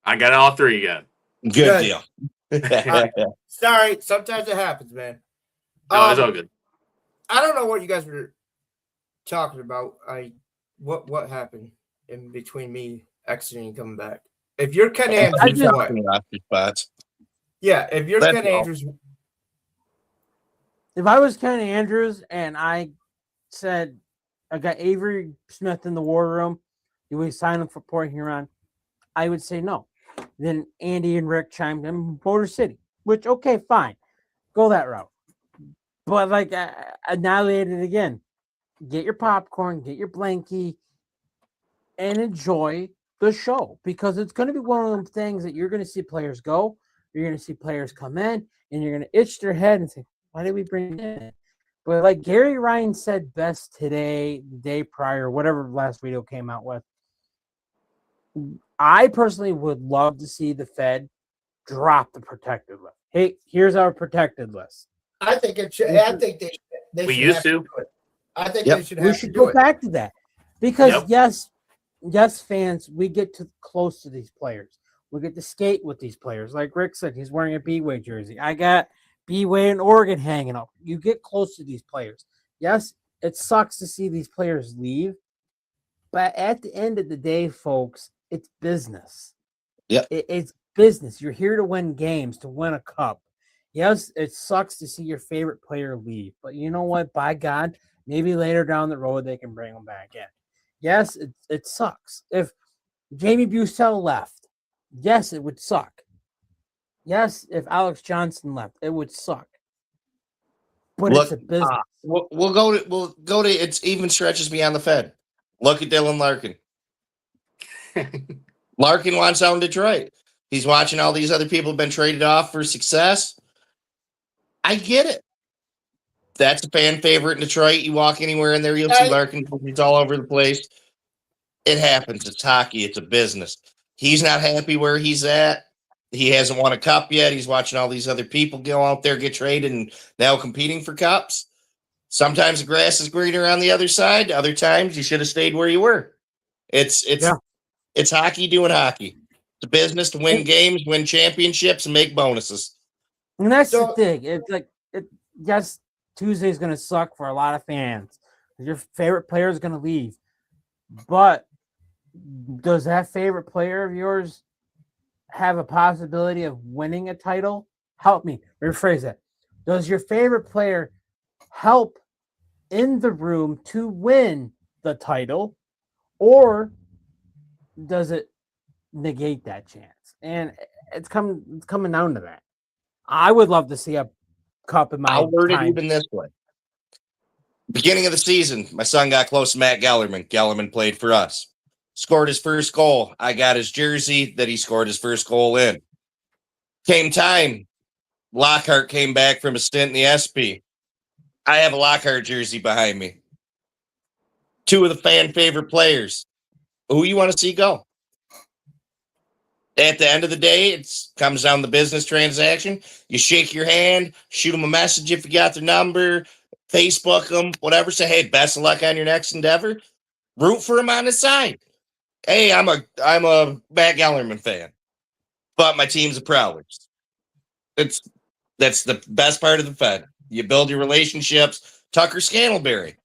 I got all three again. Good deal. Sorry, sometimes it happens, man. No, it's all good. I don't know what you guys were talking about. What happened in between me exiting and coming back? If you're Ken Andrews, what? Spots. Yeah, if you're That's Ken all. Andrews, If I was Kenny Andrews and I said, I got Avery Smith in the war room, do we sign him for Port Huron? I would say no. Then Andy and Rick chimed in Motor City, which, okay, fine. Go that route. But like annihilate it again. Get your popcorn, get your blankie, and enjoy the show, because it's going to be one of them things that you're going to see players go, you're going to see players come in, and you're going to itch their head and say, why did we bring it in? But like Gary Ryan said best today, the day prior, whatever last video came out with, I personally would love to see the Fed drop the protected list. Hey, here's our protected list. I think it should. I think they We should used have to. do it. I think Yep. they should We have should to go do it. back to that, because Yep. yes, yes, fans, we get too close to these players. We get to skate with these players. Like Rick said, he's wearing a B-Way jersey. I got B-Way in Oregon hanging up. You get close to these players. Yes, it sucks to see these players leave, but at the end of the day, folks, it's business. Yep. It's business. You're here to win games, to win a cup. Yes, it sucks to see your favorite player leave, but you know what? By God, maybe later down the road they can bring them back in. Yes, it sucks. If Jamie Busell left, yes, it would suck. Yes, if Alex Johnson left, it would suck. But Look, it's a business. We'll go to it's even stretches beyond the Fed. Look at Dylan Larkin. Larkin wants out in Detroit. He's watching all these other people have been traded off for success. I get it. That's a fan favorite in Detroit. You walk anywhere in there, you'll see Larkin. He's all over the place. It happens. It's hockey. It's a business. He's not happy where he's at. He hasn't won a cup yet. He's watching all these other people go out there, get traded, and now competing for cups. Sometimes the grass is greener on the other side. Other times you should have stayed where you were. It's hockey doing hockey. It's a business to win games, win championships, and make bonuses. And that's the thing. It's like, yes, Tuesday's going to suck for a lot of fans. Your favorite player is going to leave. But does that favorite player of yours have a possibility of winning a title? Help me rephrase that. Does your favorite player help in the room to win the title, or does it negate that chance? And it's coming down to that. I would love to see a cup in my I'll word it time. even this way. Beginning of the season, my son got close to Matt Gellerman. Gellerman played for us. Scored his first goal. I got his jersey that he scored his first goal in. Came time. Lockhart came back from a stint in the SP. I have a Lockhart jersey behind me. Two of the fan favorite players. Who you want to see go? At the end of the day, it comes down to the business transaction. You shake your hand, shoot them a message if you got their number, Facebook them, whatever. Say, hey, best of luck on your next endeavor. Root for him on the side. Hey, I'm a Matt Gellerman fan, but my team's the Prowlers. That's the best part of the Fed. You build your relationships. Tucker Scantleberry.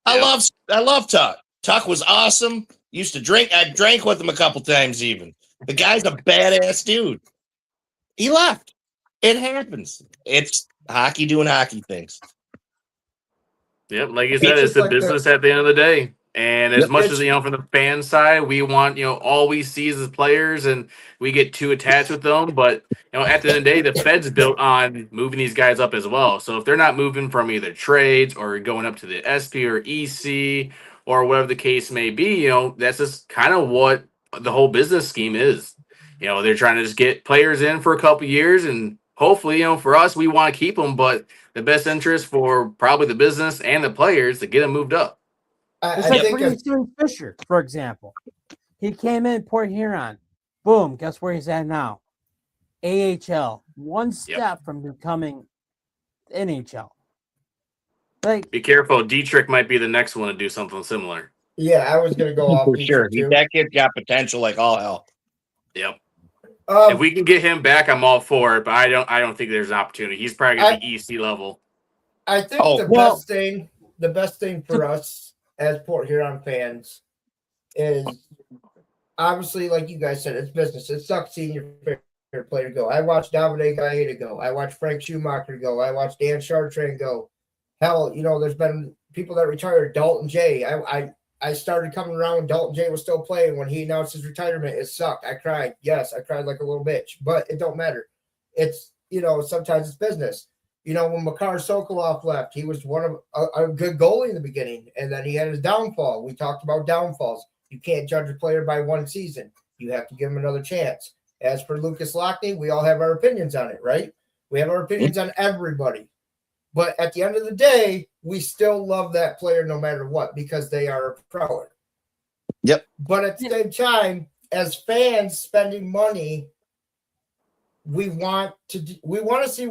I love Tuck. Tuck was awesome. Used to drink. I drank with him a couple times even. The guy's a badass dude. He left. It happens. It's hockey doing hockey things. Yep, like you said, it's the business at the end of the day. And as much as, from the fan side, we want, all we see is players and we get too attached with them. But, at the end of the day, the Fed's built on moving these guys up as well. So if they're not moving from either trades or going up to the SP or EC or whatever the case may be, that's just kind of what the whole business scheme is. They're trying to just get players in for a couple years and hopefully, for us, we want to keep them. But the best interest for probably the business and the players to get them moved up. It's like bringing Steven Fisher, for example. He came in Port Huron. Boom. Guess where he's at now? AHL. One step from becoming NHL. Like, be careful. Dietrich might be the next one to do something similar. Yeah, I was going to go off for sure. That kid's got potential like all hell. Yep. If we can get him back, I'm all for it. But I don't think there's an opportunity. He's probably going to be EC level. I think the best thing for us as Port Huron fans is obviously, like you guys said, it's business. It sucks seeing your favorite player go. I watched Davide Gaeta go. I watched Frank Schumacher go. I watched Dan Chartrand go. Hell, there's been people that retired. Dalton J. I started coming around when Dalton J was still playing. When he announced his retirement, it sucked. I cried. Yes, I cried like a little bitch, but it don't matter. It's, sometimes it's business. When Makar Sokolov left, he was one of a good goalie in the beginning, and then he had his downfall. We talked about downfalls. You can't judge a player by one season. You have to give him another chance. As for Lucas Lockney, we all have our opinions on it, right? We have our opinions on everybody. But at the end of the day, we still love that player no matter what because they are a Prowler. Yep. But at the same time, as fans spending money, we want to see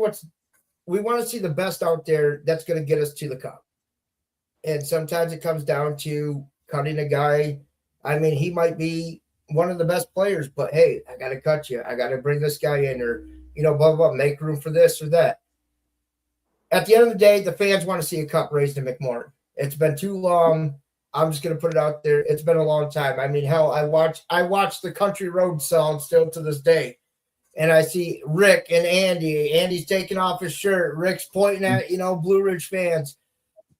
the best out there that's going to get us to the cup. And sometimes it comes down to cutting a guy I mean, he might be one of the best players, but hey, I got to cut you. I got to bring this guy in, or blah, blah, blah, make room for this or that. At the end of the day, the fans want to see a cup raised to McMorton. It's been too long. I'm just going to put it out there. It's been a long time. I mean, hell, I watch the Country Road song still to this day. And I see Rick and Andy. Andy's taking off his shirt. Rick's pointing at, Blue Ridge fans.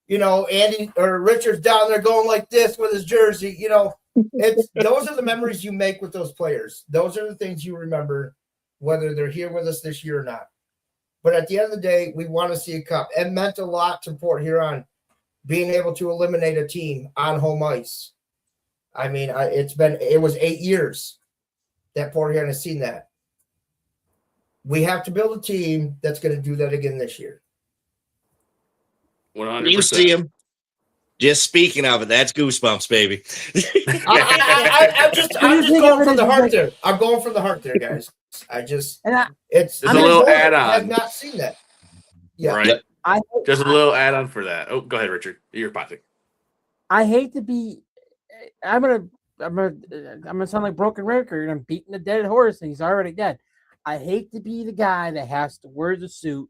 Andy or Richard's down there going like this with his jersey. Those are the memories you make with those players. Those are the things you remember, whether they're here with us this year or not. But at the end of the day, we want to see a cup. It meant a lot to Port Huron being able to eliminate a team on home ice. I mean, it was 8 years that Port Huron has seen that. We have to build a team that's going to do that again this year. 100%. You see him. Just speaking of it, that's goosebumps, baby. I'm just going from the heart there. I'm going from the heart there, guys. It's a little add-on. I have not seen that. Yeah, right. Just a little add-on for that. Oh, go ahead, Richard. You're potting. I hate to be. I'm gonna sound like broken record. I'm beating a dead horse, and he's already dead. I hate to be the guy that has to wear the suit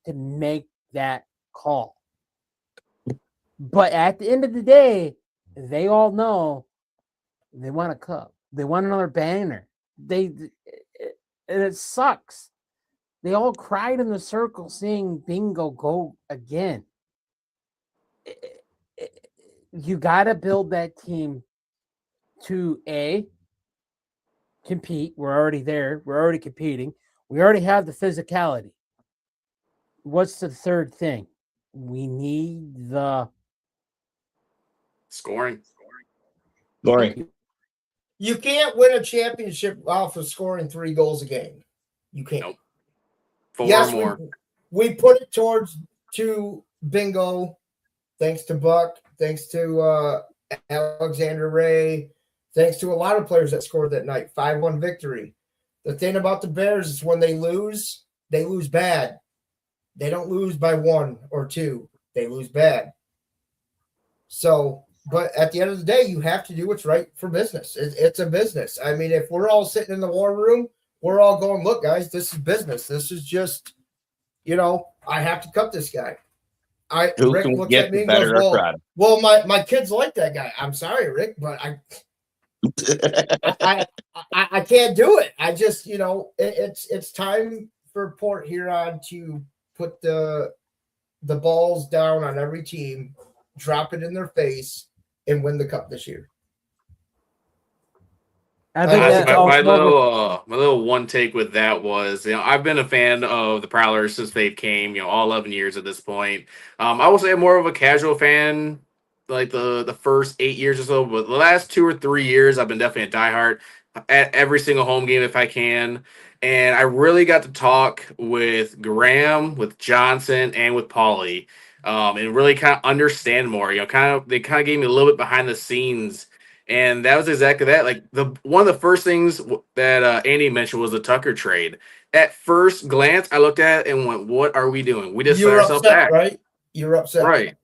to make that call. But at the end of the day, they all know they want a cup. They want another banner. And it sucks. They all cried in the circle seeing Bingo go again. You got to build that team to compete. We're already there. We're already competing. We already have the physicality. What's the third thing? We need the scoring. You can't win a championship off of scoring 3 goals a game. You can't. Nope. 4 or more. We put it to Bingo, thanks to Buck, thanks to Alexander Ray, thanks to a lot of players that scored that night. 5-1 victory. The thing about the Bears is when they lose bad. They don't lose by 1 or 2. They lose bad. So, but at the end of the day, you have to do what's right for business. It's a business. I mean, if we're all sitting in the war room, we're all going, look, guys, this is business. This is just, I have to cut this guy. Rick looks at me and goes, well, my kids like that guy. I'm sorry, Rick, but I can't do it. I just, it's time for Port Huron to put the balls down on every team, drop it in their face, and win the cup this year. I think my little one take with that was, I've been a fan of the Prowlers since they came, all 11 years at this point. I will say I'm more of a casual fan, like the first 8 years or so, but the last 2 or 3 years, I've been definitely a diehard at every single home game if I can. And I really got to talk with Graham, with Johnson, and with Paulie, and really kind of understand more. They kind of gave me a little bit behind the scenes. And that was exactly that. Like one of the first things that Andy mentioned was the Tucker trade. At first glance, I looked at it and went, "What are we doing? We just set ourselves back." Right? You're upset, right?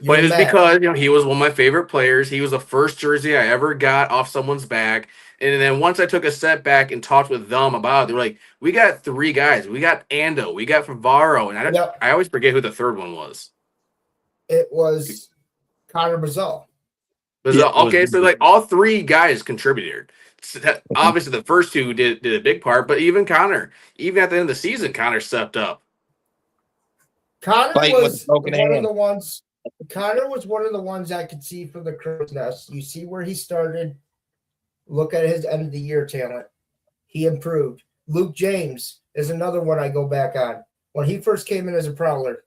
But it's because he was one of my favorite players. He was the first jersey I ever got off someone's back. And then once I took a step back and talked with them about it, they were like, "We got 3 guys. We got Ando. We got Favaro." And I always forget who the third one was. It was Connor Bazzell. Okay, so like all 3 guys contributed. Obviously, the first 2 did a big part, but even Connor, even at the end of the season, Connor stepped up. Connor was one of the ones I could see from the Crow's Nest. You see where he started. Look at his end of the year talent. He improved. Luke James is another one I go back on. When he first came in as a Prowler,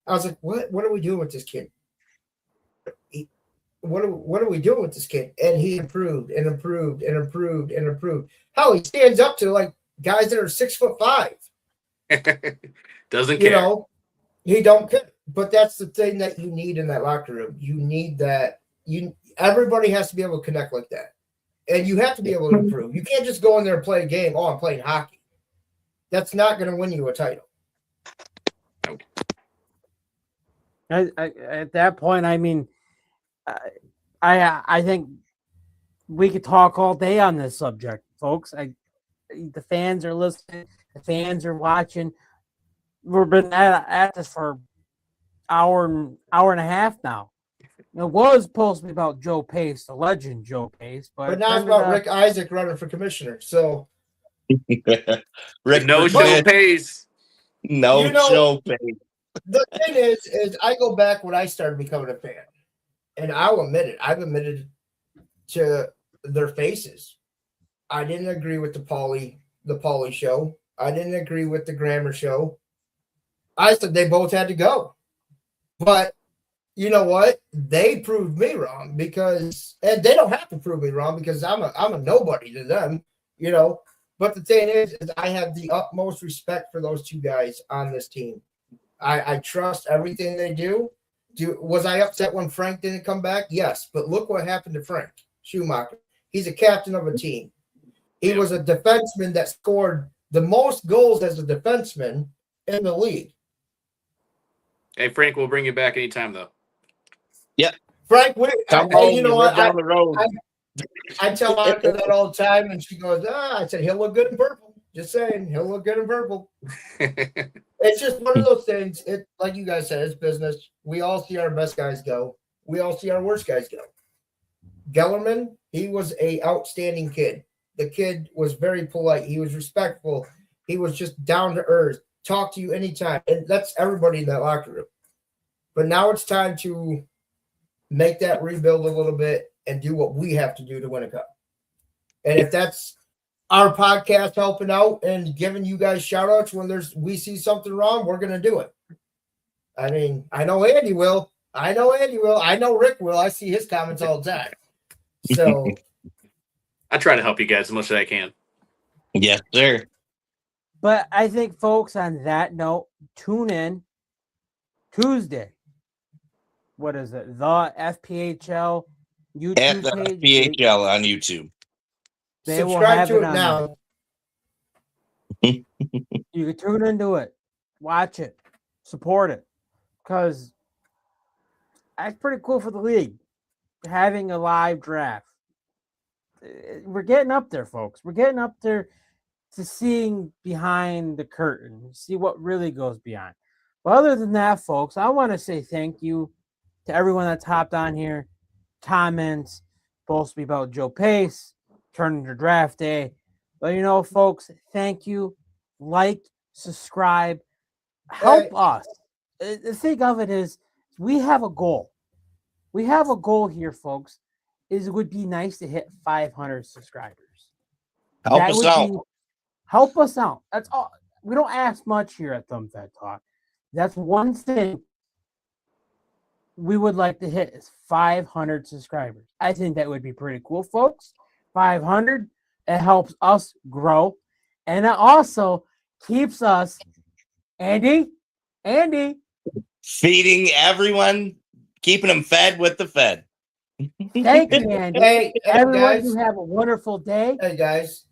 I was like, "What are we doing with this kid? What are we doing with this kid?" And he improved and improved and improved and improved. Hell, he stands up to like guys that are 6'5". Doesn't care. He don't care. But that's the thing that you need in that locker room. You need that. Everybody has to be able to connect like that, and you have to be able to improve. You can't just go in there and play a game. Oh, I'm playing hockey. That's not going to win you a title. At that point, I mean. I think we could talk all day on this subject, folks. The fans are listening. The fans are watching. We've been at this for hour and a half now. It was supposed to be about Joe Pace, the legend Joe Pace, But now it's about Rick Isaac running for commissioner. So Rick, No show pays. no You know- show pays. the thing is I go back when I started becoming a fan, and I'll admit it. I've admitted to their faces. I didn't agree with the Paulie show. I didn't agree with the Grammar show. I said they both had to go. But you know what? They proved me wrong and they don't have to prove me wrong because I'm a nobody to them, you know. But the thing is I have the utmost respect for those two guys on this team. I trust everything they do. Was I upset when Frank didn't come back? Yes, but look what happened to Frank Schumacher. He's a captain of a team. He was a defenseman that scored the most goals as a defenseman in the league. Hey, Frank, we'll bring you back anytime, though. Frank, Come home, you know what? down the road. I tell Monica that all the time, and she goes, I said, he'll look good in purple. Just saying, he'll look good in purple. It's just one of those things. It, like you guys said, it's business. We all see our best guys go. We all see our worst guys go. Gellerman, he was a outstanding kid. The kid was very polite. He was respectful. He was just down to earth. Talk to you anytime. And that's everybody in that locker room. But now it's time to make that rebuild a little bit and do what we have to do to win a cup. And if that's our podcast helping out and giving you guys shout outs when we see something wrong, we're going to do it. I mean, I know Andy will. I know Rick will. I see his comments all the time. So I try to help you guys as much as I can. Yes, sir. But I think, folks, on that note, tune in Tuesday. What is it? The FPHL YouTube At the page. PHL on YouTube. They will subscribe have to it on now. there. You can tune into it, watch it, support it, because that's pretty cool for the league. Having a live draft. We're getting up there, folks. We're getting up there to seeing behind the curtain, see what really goes beyond. But other than that, folks, I want to say thank you to everyone that's hopped on here. Comments, supposed to be about Joe Pace, turning to draft day. But you know, folks, thank you. Like, subscribe, help us. The thing of it is, we have a goal. We have a goal here, folks. It would be nice to hit 500 subscribers. Help us out. Help us out. That's all. We don't ask much here at Thumb Fed Talk. That's one thing we would like to hit is 500 subscribers. I think that would be pretty cool, folks. 500. It helps us grow. And it also keeps us, Andy, Feeding everyone, keeping them fed with the Fed. thank you, Andy. Hey, Everyone, guys. you have a wonderful day. Hey, guys.